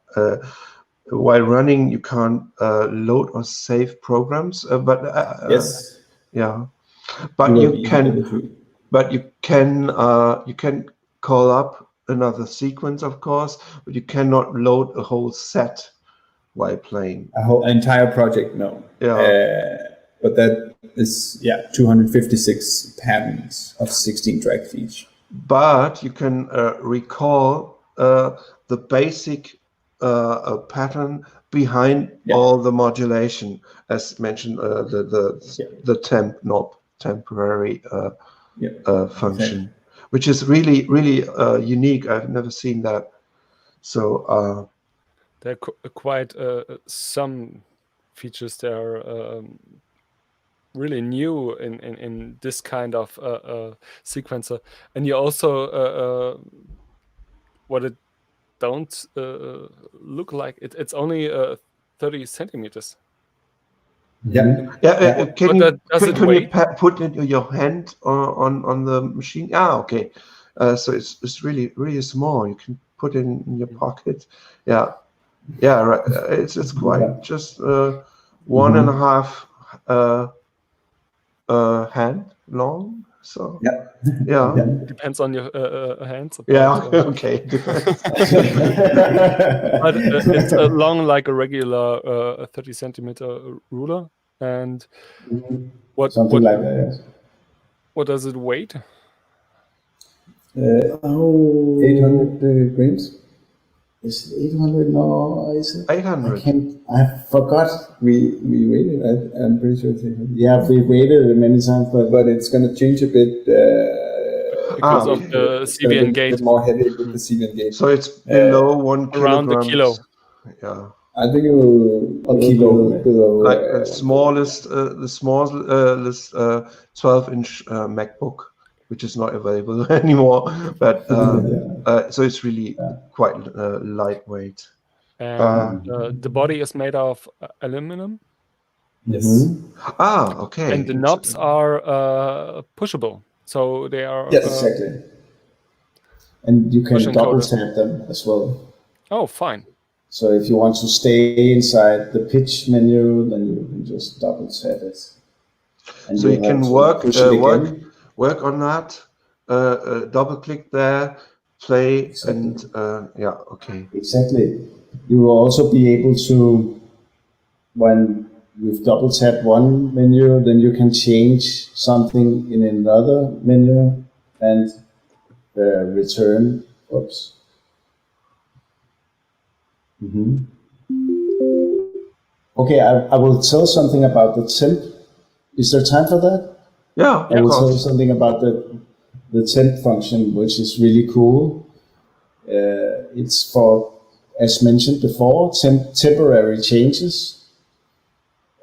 While running, you can't load or save programs, but yes, yeah, but you can call up another sequence, of course, but you cannot load a whole set while playing. A whole entire project, no. Yeah. But that is 256 patterns of 16 tracks each. But you can recall the basic pattern behind all the modulation, as mentioned, the temp knob, temporary function, which is really unique. I've never seen that. So there are quite some features that are really new in this kind of sequencer, and you also what it don't look like it's only 30 centimeters. Can you put your hand on the machine? Okay. So it's really small. You can put it in your pocket. Yeah, right. It's quite just 1.5 hand long. So yeah. Depends on your hands. Okay. But it's long like a regular 30 centimeter ruler. And something like that. Yes. What does it weight? 800 grams. Is it 800? No, is it 800? I forgot. We waited. I'm pretty sure it's 800. Yeah, we waited many times, but it's going to change a bit because of the CVN gate. It's more heavy with the CVN gate. So it's below 1 around kilogram. the kilo. Yeah. I think it will below like the smallest 12-inch MacBook, which is not available anymore. But so it's really quite lightweight. And the body is made of aluminum. Yes. Okay. And the knobs are pushable, so they are. Yes, exactly. And you can double tap them as well. Oh, fine. So if you want to stay inside the pitch menu, then you can just double tap it. And so you can work on that. Double click there, play, and okay. Exactly. You will also be able to, when you've double tapped one menu, then you can change something in another menu and return. Oops. Okay, I will tell something about the temp. Is there time for that? Yeah, I will tell you something about the temp function, which is really cool. It's for, as mentioned before, temporary changes.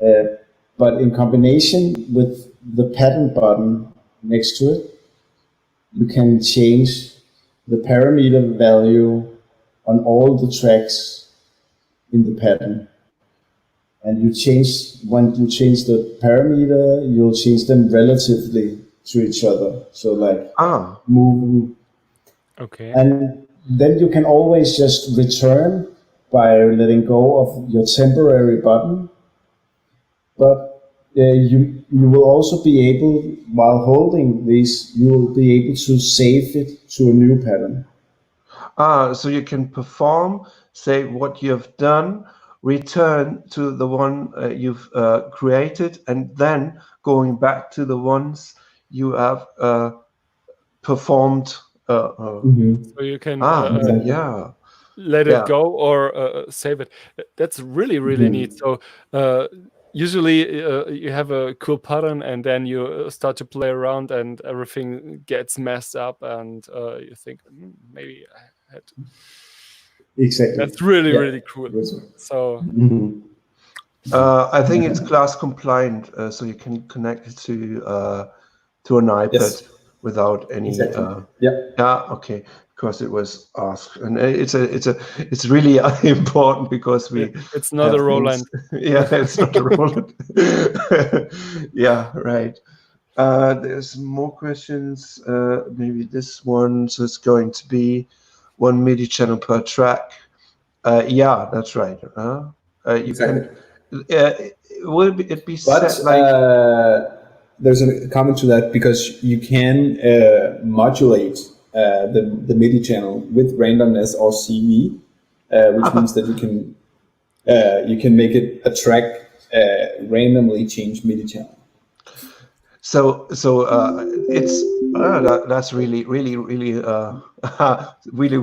But in combination with the pattern button next to it, you can change the parameter value on all the tracks in the pattern. And when you change the parameter, you'll change them relatively to each other. So like moving. Okay. And then you can always just return by letting go of your temporary button. But you will also be able, while holding these, you will be able to save it to a new pattern. So you can perform, say what you have done, return to the one you've created, and then going back to the ones you have performed. So you can let it go or save it. That's really neat. So usually you have a cool pattern and then you start to play around and everything gets messed up and you think maybe I had to. Exactly. That's really cool. So I think it's class compliant, so you can connect it to an iPad without any. Okay, because it was asked, and it's really important because it's not a Roland. It's not a Roland. Right. There's more questions. Maybe this one. So it's going to be 1 MIDI channel per track. That's right. You can. Will it be set like? There's a comment to that because you can modulate the MIDI channel with randomness or CV, which means that you can make it a track randomly change MIDI channel. So it's that's really really weird. That's really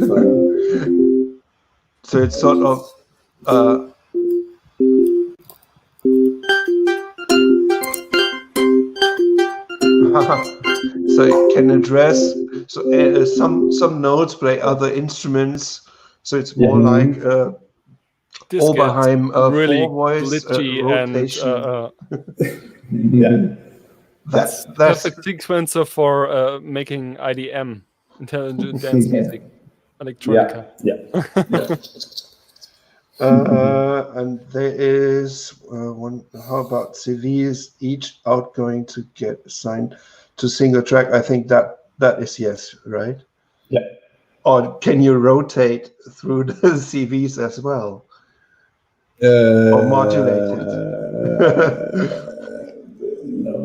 fun. So it's sort of so it can address some notes play other instruments. So it's more like This Oberheim gets really four voice glitchy rotation. Yeah. That's perfect sequencer for making IDM, intelligent dance Yeah. music, electronica. Yeah. And there is one. How about CVs each outgoing to get assigned to single track? I think that is yes, right? Yeah. Or can you rotate through the CVs as well? Or modulate it? No.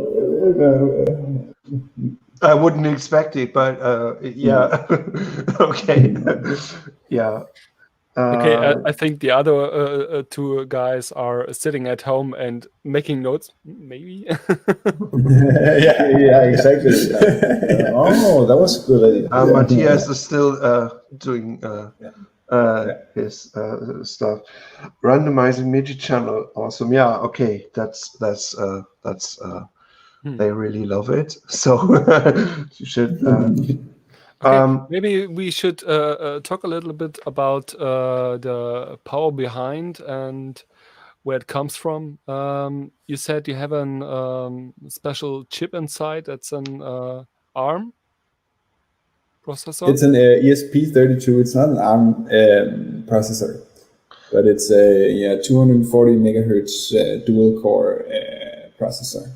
I wouldn't expect it, but yeah. Okay. Yeah. Okay, I think the other two guys are sitting at home and making notes, maybe. yeah, exactly. Oh, that was a good idea. Mathias is still doing his stuff. Randomizing MIDI channel, awesome. Yeah, okay, that's they really love it. So you should. Okay, maybe we should talk a little bit about the power behind and where it comes from. You said you have an special chip inside. That's an ARM processor. It's an ESP32. It's not an ARM processor, but it's a 240 megahertz dual core processor.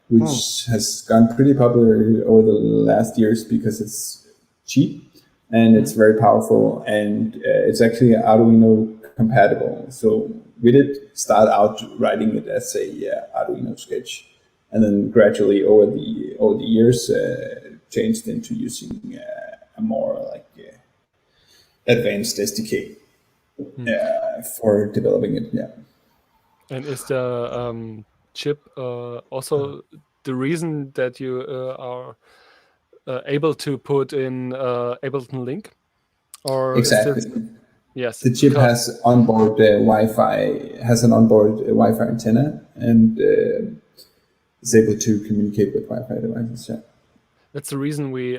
Which has gone pretty popular over the last years because it's cheap and it's very powerful, and it's actually Arduino compatible. So we did start out writing it as a Arduino sketch, and then gradually over the years changed into using a more like advanced SDK for developing it. Yeah. And is the chip also the reason that you are able to put in Ableton Link? Or Exactly. Yes. The chip has onboard Wi-Fi, has an onboard Wi-Fi antenna, and is able to communicate with Wi-Fi devices. Yeah. That's the reason we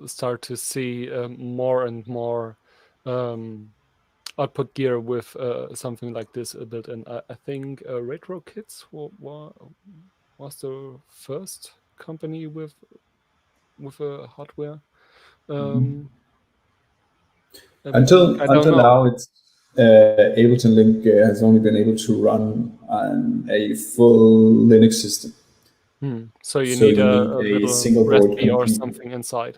start to see more and more output gear with something like this built in. I think Retro Kits was the first company with a hardware. Until now, it's Ableton Link has only been able to run on a full Linux system. So you need a little single recipe board or something inside.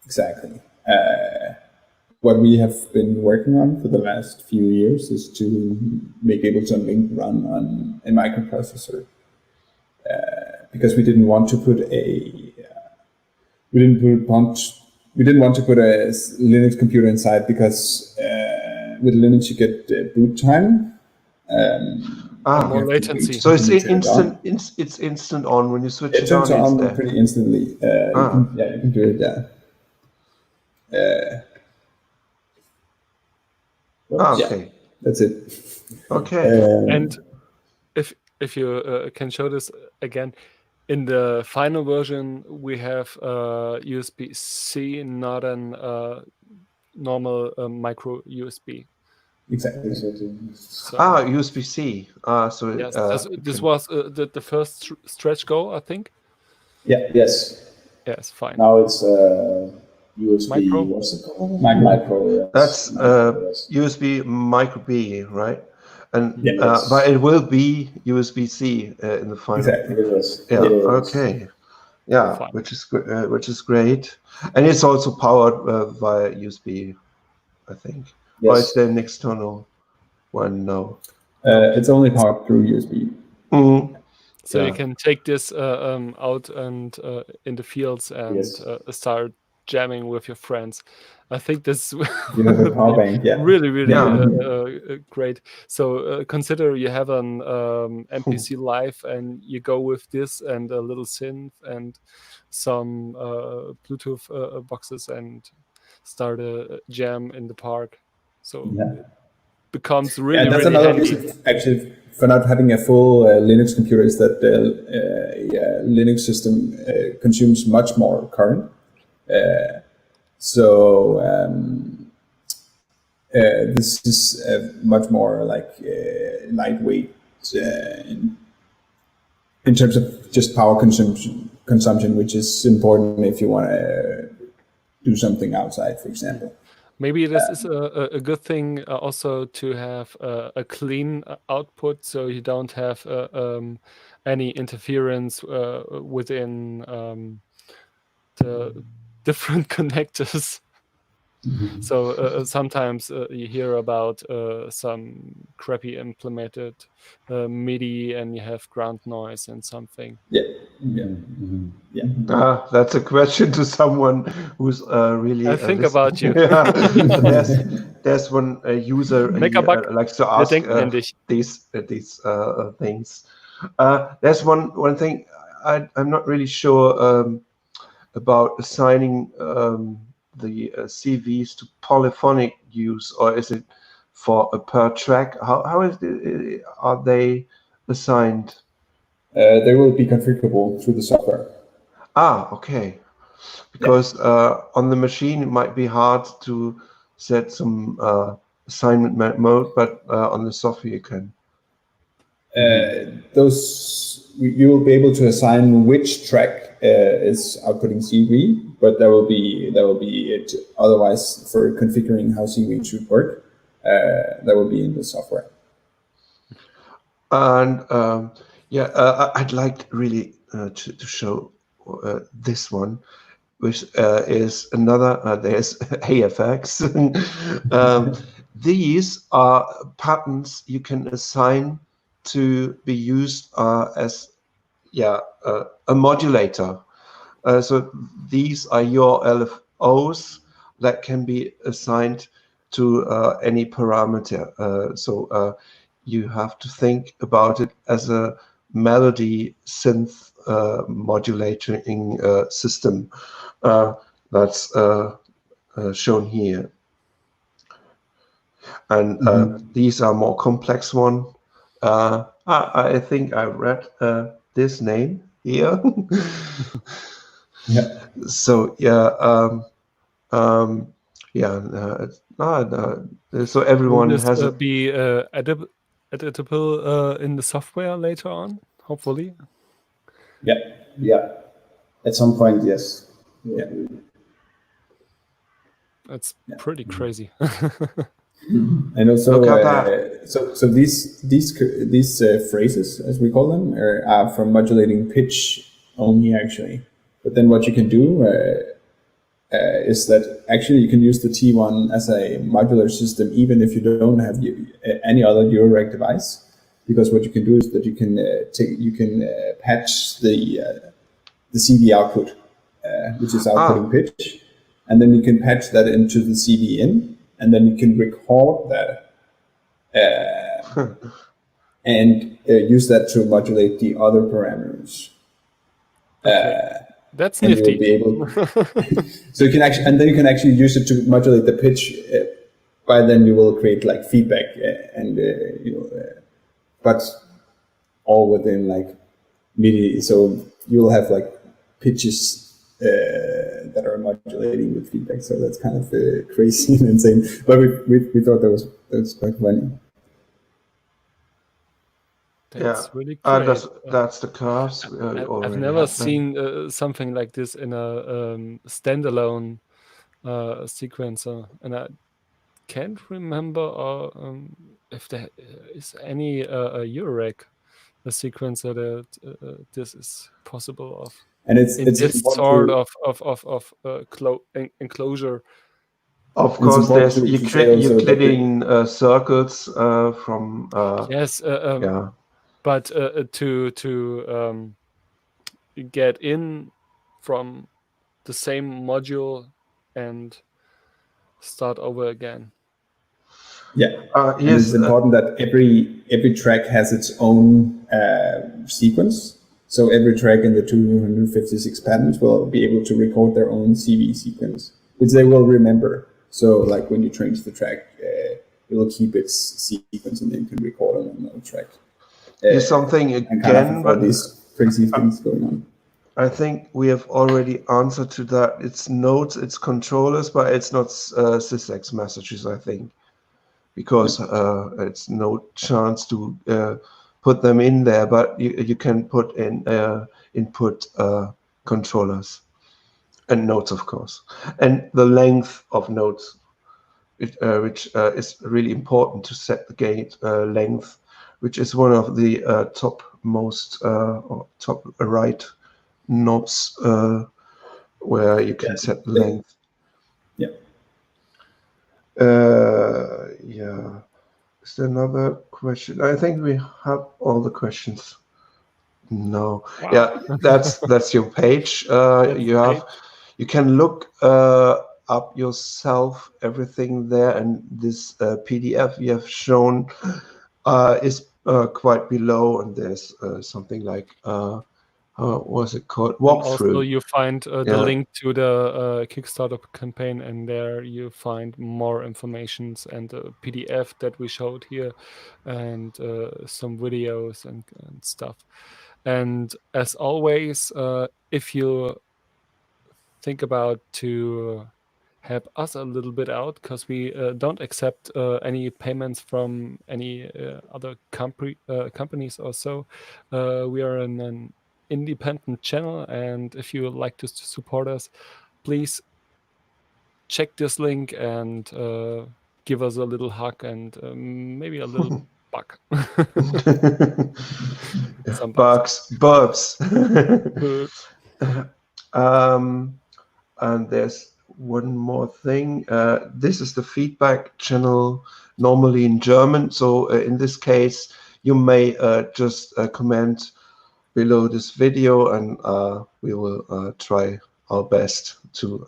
Exactly. What we have been working on for the last few years is to make Ableton Link run on a microprocessor, because we didn't want to put a Linux computer inside, because with Linux you get boot time. More latency. So it's instant. It's instant on when you switch it on. It turns on pretty instantly. You can do it. Okay. Yeah, that's it. Okay. And if you can show this again, in the final version we have USB-C, not an normal micro USB. Exactly. So, USB-C. So yes, this was the first stretch goal, I think. Yeah. Yes. Yes. Fine. Now it's USB. Micro? What's it called? Micro. Yes. That's Yes. USB Micro B, right? And Yes. but it will be USB-C in the final. Exactly. It is. Yeah. It is. Okay. Yeah, Fine. which is great, and it's also powered via USB, I think. Yes. Or is there an external one? No. It's only powered through USB. Mm-hmm. So you can take this out and in the fields and Yes. start jamming with your friends. I think this You know, the power bank, yeah. really, really Yeah. great. So consider you have an MPC Live and you go with this and a little synth and some Bluetooth boxes and start a jam in the park. So it becomes really, that's really another handy. reason actually for not having a full Linux computer is that the Linux system consumes much more current. So this is much more like lightweight in terms of just power consumption, which is important if you want to do something outside, for example. Maybe this is a good thing also to have a clean output, so you don't have any interference within the different connectors. So sometimes you hear about some crappy implemented MIDI and you have ground noise and something. That's a question to someone who's really. I think about you. There's one user he likes to ask these things. There's one thing I'm not really sure about assigning the CVs to polyphonic use, or is it for a per track? How is are they assigned? They will be configurable through the software. Okay. Because on the machine it might be hard to set some assignment mode, but on the software you can. Those you will be able to assign which track is outputting CV, but there will be it. Otherwise, for configuring how CV should work, that will be in the software. And I'd like really to show this one, which is another. There's AFX. These are patterns you can assign to be used as a modulator. So these are your LFOs that can be assigned to any parameter. So you have to think about it as a melody synth modulating system. That's shown here. And these are more complex one. I think I read this name here. So so everyone Will this has be editable in the software later on, hopefully. At some point, yes. That's pretty crazy. And also, so these phrases, as we call them, are for modulating pitch only, actually. But then what you can do is that actually you can use the T-1 as a modular system, even if you don't have any other Eurorack device, because what you can do is that you can patch the CV output, which is outputting pitch, and then you can patch that into the CV in, and then you can record that and use that to modulate the other parameters. That's and nifty. You'll be able, so you can actually, and then you can actually use it to modulate the pitch. By then you will create like feedback and but all within like MIDI. So you will have like pitches that are modulating with feedback. So that's kind of crazy and insane. But we thought that was quite funny. That's really great. That's the curves. I've never seen something like this in a standalone sequencer, and I can't remember if there is any Eurorack a sequencer that this is possible of. And it's this sort of enclosure. Of course, there's Euclidean circles from. Yes. But to get in from the same module and start over again. Yeah, and yes, it's important that every track has its own sequence. So every track in the 256 patterns will be able to record their own CV sequence, which they will remember. So like when you change the track, it will keep its sequence and then you can record on another track. Here's something and kind again, of but these crazy things going on. I think we have already answered to that. It's nodes, it's controllers, but it's not sysx messages, I think, because it's no chance to put them in there, but you can put in input controllers and nodes, of course, and the length of nodes, which is really important to set the gate length, which is one of the topmost or top right knobs where you can set the length. Yeah. Yeah. Is there another question? I think we have all the questions. No. Wow. Yeah, that's your page. You can look up yourself everything there, and this PDF you have shown is quite below, and there's something like what was it called? And also Walkthrough. you find the link to the Kickstarter campaign, and there you find more informations and the PDF that we showed here, and some videos and stuff. And as always, if you think about to help us a little bit out, because we don't accept any payments from any other companies or so. We are an independent channel, and if you would like to support us, please check this link and give us a little hug and maybe a little buck. Some Bugs. And there's one more thing. This is the feedback channel, normally in German. So in this case, you may just comment below this video, and we will try our best to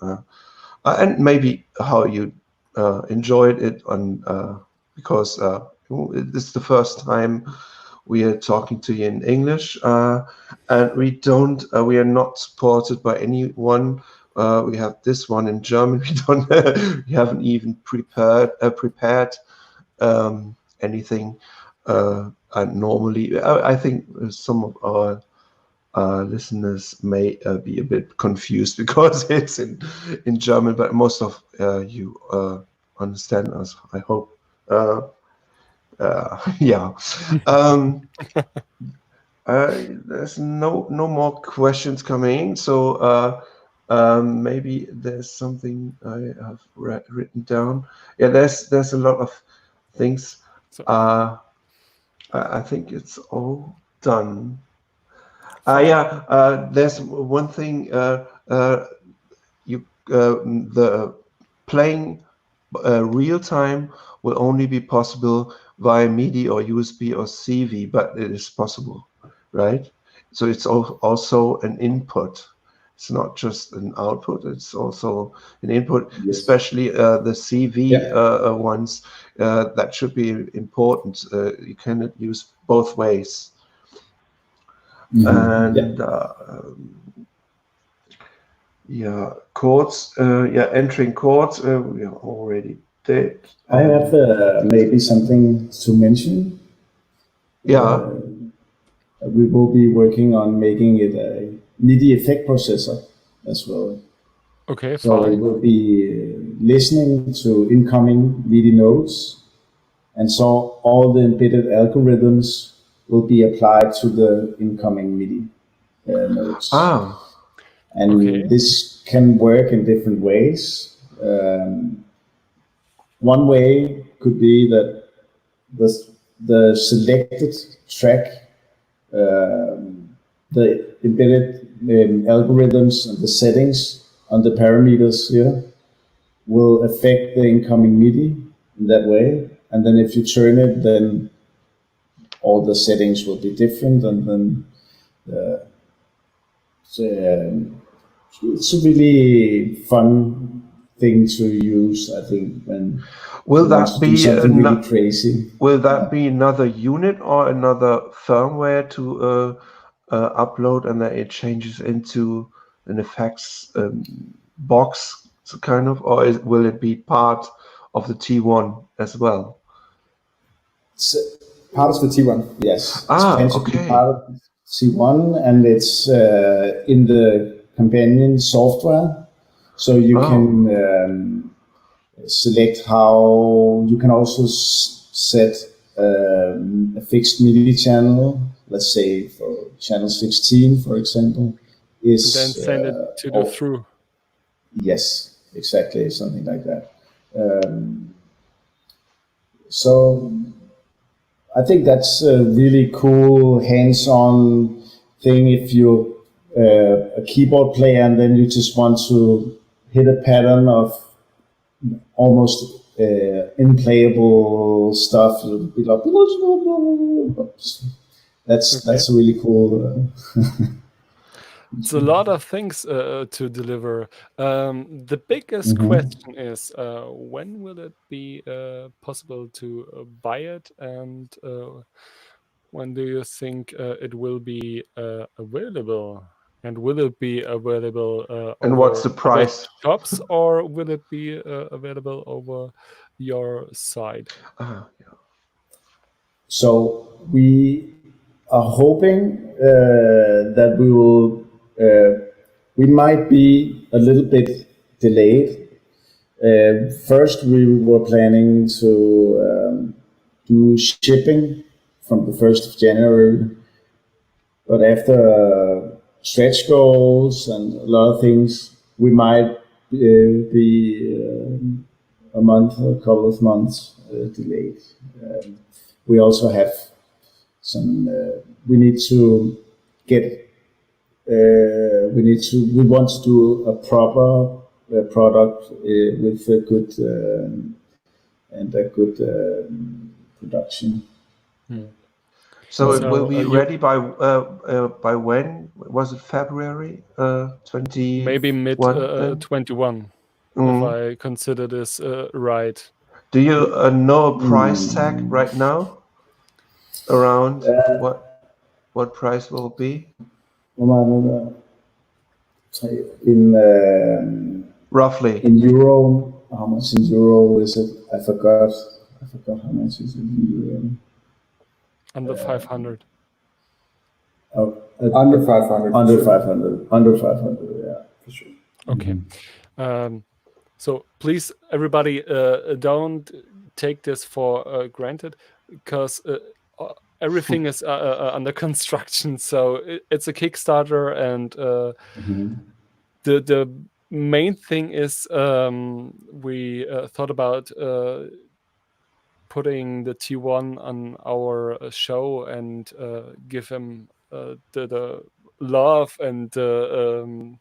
and maybe how you enjoyed it on because this is the first time we are talking to you in English, and we are not supported by anyone. We have this one in German. We haven't even prepared anything. And normally, I think some of our listeners may be a bit confused because it's in German, but most of you understand us, I hope. Yeah. There's no more questions coming in, so maybe there's something I have written down. Yeah, there's a lot of things. I think it's all done. There's one thing. The playing real time will only be possible via MIDI or USB or CV, but it is possible, right? So it's also an input. It's not just an output, it's also an input, especially the CV ones. That should be important. You can use both ways. And chords, entering chords, we already did. I have maybe something to mention. Yeah. We will be working on making it a MIDI effect processor as well. Okay, so fine. We will be listening to incoming MIDI notes, and so all the embedded algorithms will be applied to the incoming MIDI notes. And this can work in different ways. One way could be that the selected track, the embedded algorithms and the settings on the parameters here will affect the incoming MIDI in that way. And then if you turn it, then all the settings will be different, and then it's a really fun thing to use, I think, when Will you want that to do be something really crazy. will that be another unit or another firmware to upload, and then it changes into an effects box kind of, or will it be part of the T1 as well? It's part of the T1. Yes, it's Ah, planned to be okay. part of T1, and it's in the companion software, so you can select how you can also set a fixed MIDI channel. Let's say for channel 16, for example, is Then send it to the thru. Yes, exactly, something like that. So I think that's a really cool hands-on thing if you're a keyboard player and then you just want to hit a pattern of almost unplayable stuff. It'll be like, that's really cool. It's a lot of things to deliver. The biggest question is, when will it be possible to buy it, and when do you think it will be available? And will it be available And over what's the other price? shops, or will it be available over your side? Yeah. So we are hoping that we might be a little bit delayed. First, we were planning to do shipping from the 1st of January, but after stretch goals and a lot of things, we might be a month or a couple of months delayed. We also have some. We need to get. We want to do a proper product with a good and a good production. So it will be ready by when? Was it February 20? Maybe mid 21, if I consider this right. Do you know a price tag right now? Around what price will be? Roughly. In euro, how much in euro is it? I forgot how much is it in euro. Under 500. Under 500. Under 500. Under 500, yeah, for sure. Okay. So please, everybody, don't take this for granted, because everything is under construction. So it's a Kickstarter, and the main thing is we thought about putting the T1 on our show and give him the love and the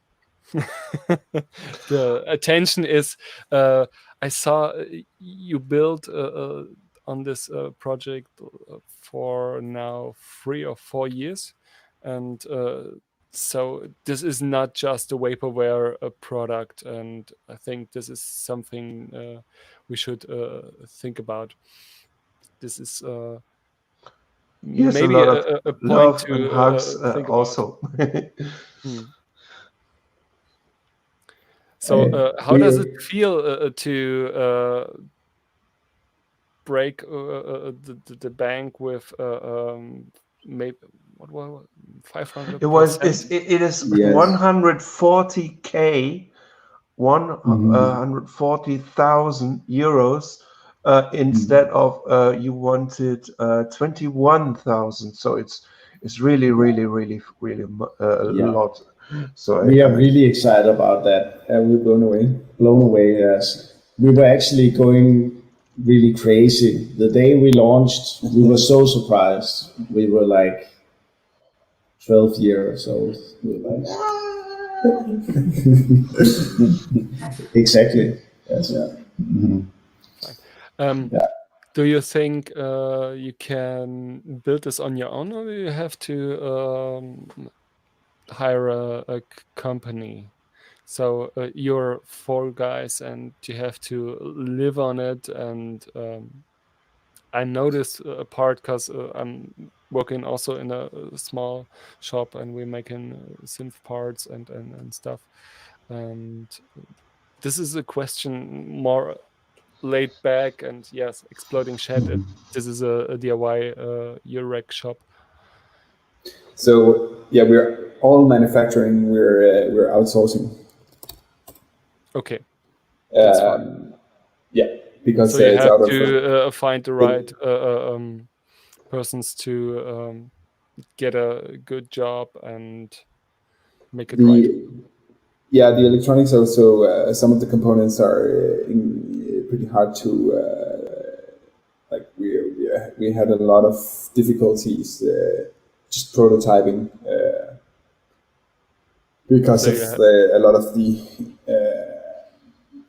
attention is I saw you built on this project for now 3 or 4 years, and so this is not just a vaporware product, and I think this is something we should think about. This is yes, maybe a lot of a point love to and hugs think also. So how does it feel to break the bank with maybe what was 500? It is 140k, 140,000 euros instead of you wanted 21,000. So it's really a lot. So we are really excited about that. We're blown away. Yes, we were actually going really crazy the day we launched. We were so surprised. We were like 12 years old. We were like, exactly. Yes. Yeah. Do you think you can build this on your own, or do you have to hire a company So you're 4 guys and you have to live on it. And I noticed a part because I'm working also in a small shop and we're making synth parts and stuff. And this is a question more laid back and yes, exploding chat. This is a DIY Eurek shop. So yeah, we're all manufacturing. We're outsourcing. Okay. That's fine. Yeah, because so you it's have out to of find the right persons to get a good job and make it right. Yeah, the electronics also. Some of the components are pretty hard to. Like we had a lot of difficulties just prototyping because So of you have- a lot of the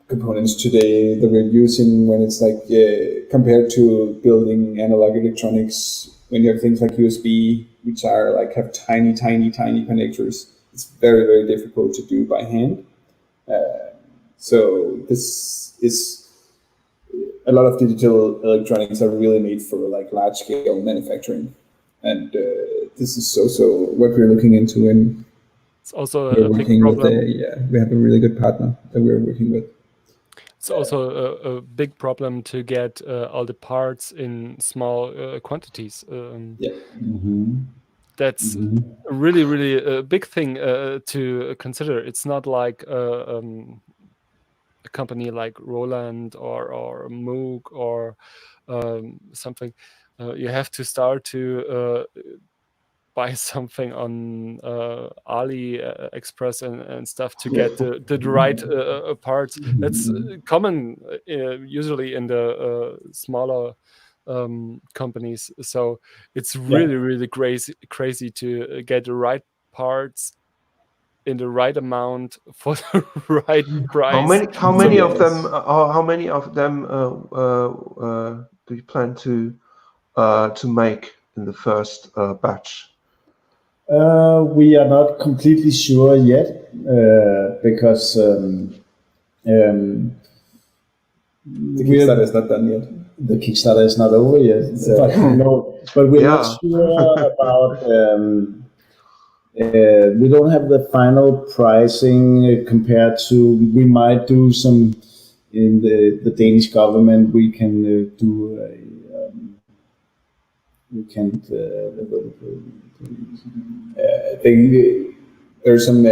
components today that we're using when it's like compared to building analog electronics, when you have things like USB, which are like have tiny connectors, it's very, very difficult to do by hand. So this is a lot of digital electronics are really made for like large scale manufacturing, and this is also what we're looking into. And it's also we're a big working with problem. we have a really good partner that we're working with. It's also a big problem to get all the parts in small quantities. That's a really big thing to consider. It's not like a company like Roland or Moog or something. You have to start to buy something on AliExpress and stuff to get the right parts. That's common usually in the smaller companies. So it's really crazy to get the right parts in the right amount for the right price. How many of them do you plan to make in the first batch? We are not completely sure yet because The Kickstarter is not done yet. The Kickstarter is not over yet. But we're not sure about. We don't have the final pricing compared to. We might do some in the Danish government. We can do a. We can. There's some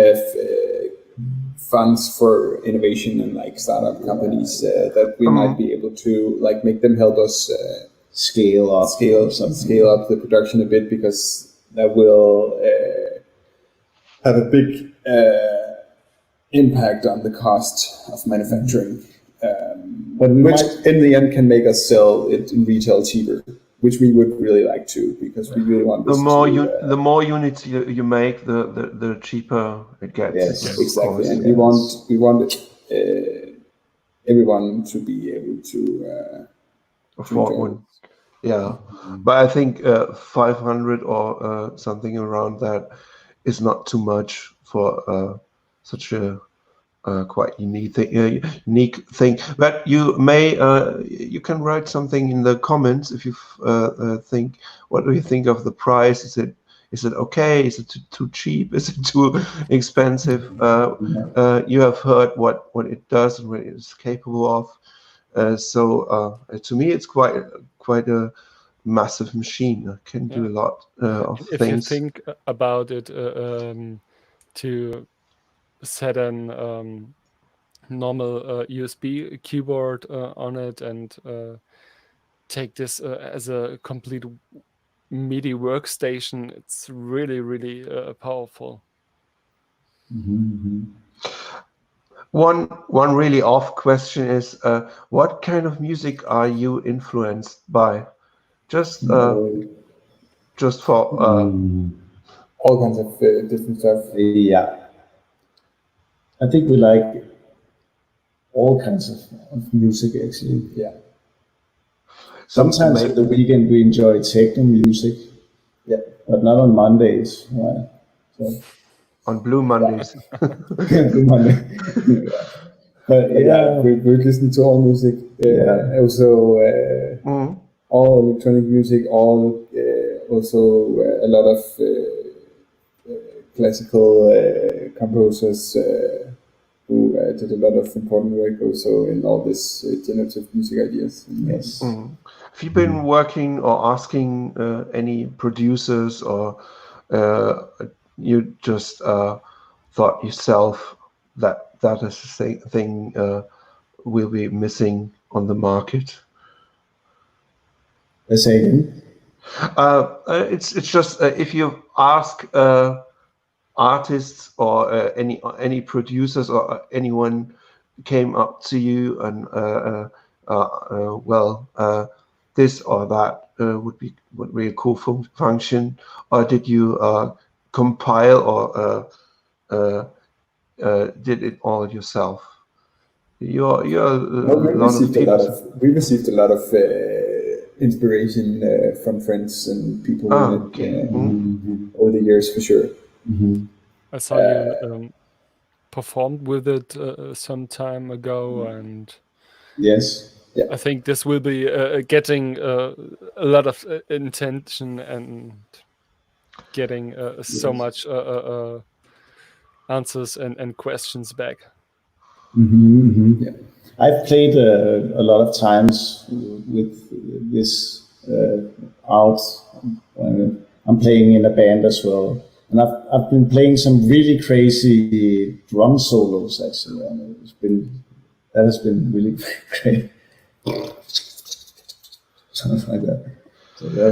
funds for innovation and like startup companies that we might be able to like make them help us scale up the production a bit, because that will have a big impact on the cost of manufacturing, which in the end can make us sell it in retail cheaper, which we would really like to, because we really want this the more units you make, the cheaper it gets. Yes, exactly. And we want everyone to be able to afford one. Yeah, but I think 500 or something around that is not too much for such a quite unique thing. But you may you can write something in the comments if you think. What do you think of the price? Is it okay? Is it too cheap? Is it too expensive? You have heard what it does and what it is capable of. So to me, it's quite a massive machine. It can do a lot of if things. You think about it, to set an normal USB keyboard on it and take this as a complete MIDI workstation, it's really powerful. One really off question is, what kind of music are you influenced by? Just for all kinds of different stuff. Yeah, I think we like all kinds of music actually. Yeah. Sometimes at the weekend we enjoy techno music. Yeah. But not on Mondays, right? So. on Blue Mondays. Blue Monday. But yeah, we listen to all music. Also, all electronic music, also a lot of classical composers who did a lot of important work also in all this generative music ideas. Yes. Have you been working or asking any producers, or you just thought yourself that is the thing will be missing on the market? Say again? It's just if you ask artists or any producers or anyone came up to you and this or that would be a cool function, or did you compile or did it all yourself? We received a lot of inspiration from friends and people over the years, for sure. I saw you performed with it some time ago, and yes, I think this will be getting a lot of attention and getting so much answers and questions back. Yeah. I've played a lot of times with this out. I'm playing in a band as well, and I've been playing some really crazy drum solos actually, and that has been really great. Something like that.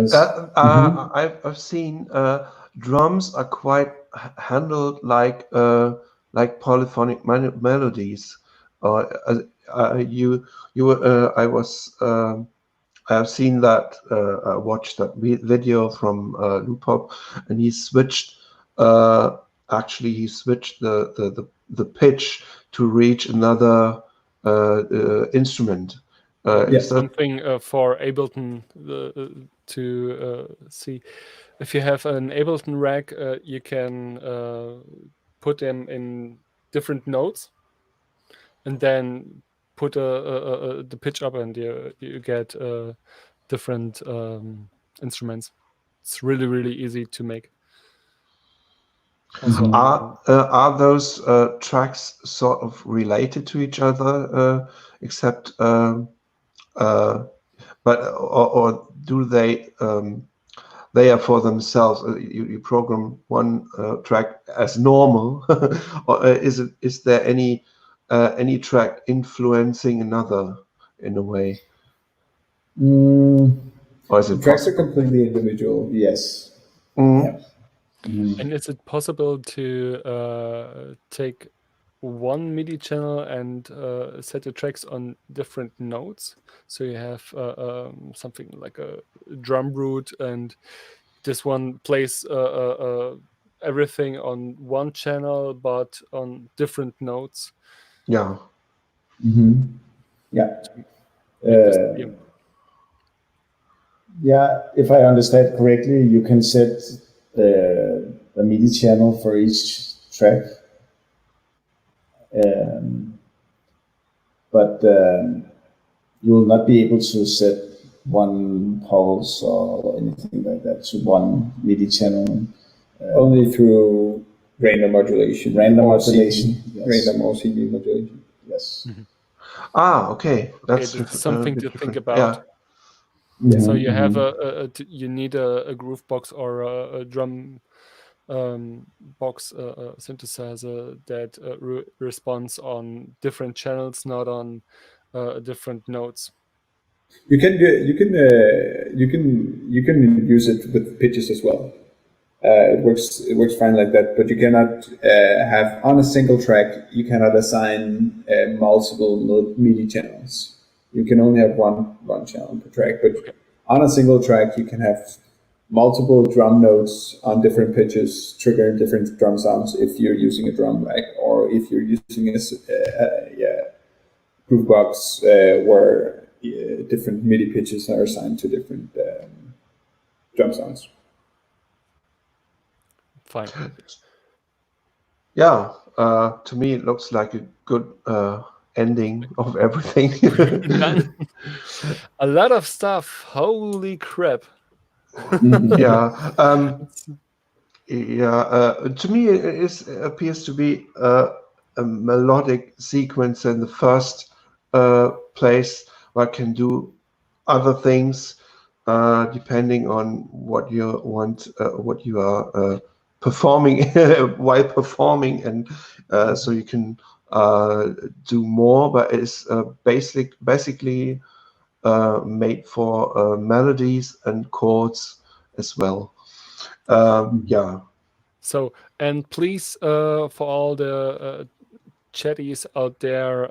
So I've seen drums are quite handled like polyphonic melodies. I've seen that. I watched that video from Lupop, and he switched. Actually, he switched the pitch to reach another instrument. Is something for Ableton to see. If you have an Ableton rack, you can put them in different notes, and then put the pitch up, and you get different instruments. It's really, really easy to make. Also, are those tracks sort of related to each other, except or do they are for themselves? You program one track as normal, or is there any track influencing another in a way? Or is it tracks are completely individual? Yes. Yeah. And is it possible to take one MIDI channel and set the tracks on different notes? So you have something like a drum root, and this one plays everything on one channel but on different notes. Yeah. Yeah. Yeah, if I understand correctly, you can set the MIDI channel for each track, but you will not be able to set one pulse or anything like that to one MIDI channel. Only through random modulation. Random modulation. Yes. Random or CD modulation. Yes. Okay. That's something to think about. Yeah. So you have you need a groove box or a drum box synthesizer that responds on different channels, not on different notes. You can use it with pitches as well. It works fine like that, but you cannot have on a single track. You cannot assign multiple MIDI channels. You can only have one channel per track, but on a single track you can have multiple drum notes on different pitches, triggering different drum sounds if you're using a drum rack, or if you're using a groove box where different MIDI pitches are assigned to different drum sounds. Fine. Yeah, to me it looks like a good ending of everything. Done. A lot of stuff. Holy crap. Yeah. To me, it appears to be a melodic sequence in the first place where I can do other things depending on what you want, what you are performing while performing, and so you can do more. But it's basically made for melodies and chords as well. Yeah. So, and please, for all the chatties out there,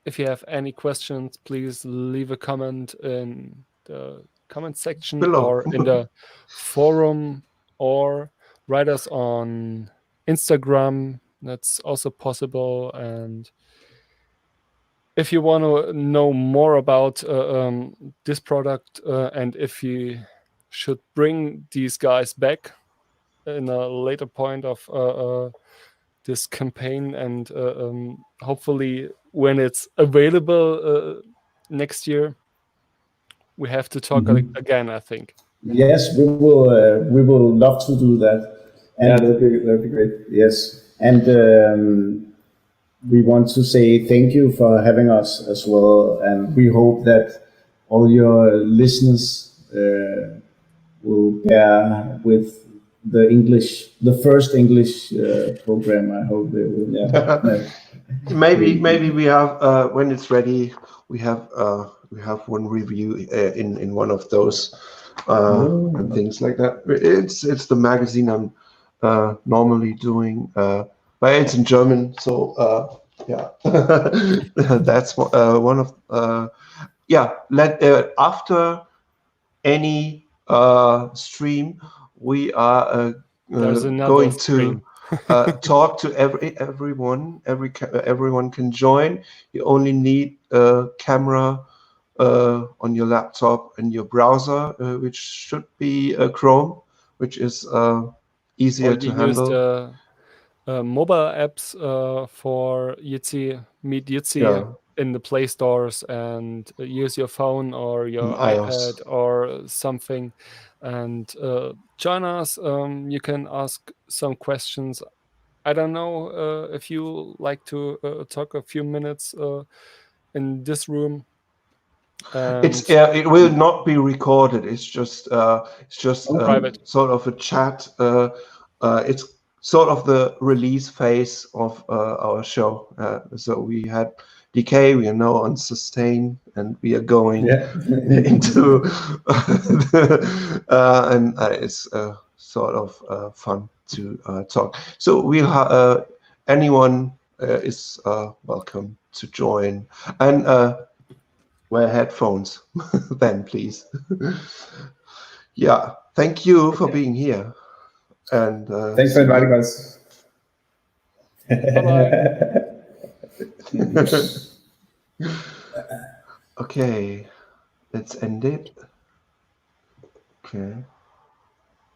if you have any questions, please leave a comment in the comment section Below. or in the forum, or write us on Instagram. That's also possible. And if you want to know more about this product and if you should bring these guys back in a later point of this campaign, and hopefully when it's available next year, we have to talk again, I think. Yes, we will love to do that. And that'd be great. Yes, and we want to say thank you for having us as well, and we hope that all your listeners will bear with the first English program. I hope they will. Yeah. Maybe we have when it's ready, we have one review in one of those and things like that. It's the magazine I'm normally doing, but it's in German, so yeah. That's one of after any stream we are going stream. to talk to everyone. Everyone can join. You only need a camera on your laptop and your browser, which should be Chrome, which is easier to handle. Use the mobile apps for Jitsi, meet Jitsi in the Play Stores, and use your phone or your iPad or something, and join us. You can ask some questions. I don't know if you like to talk a few minutes in this room. It will not be recorded. It's just private, sort of a chat. It's sort of the release phase of our show. So we had decay, we are now on sustain, and we are going into and it's sort of fun to talk. So we'll anyone is welcome to join, and wear headphones then, please. Yeah, thank you for being here. And thanks for inviting us. Bye-bye. Okay, let's end it. Okay.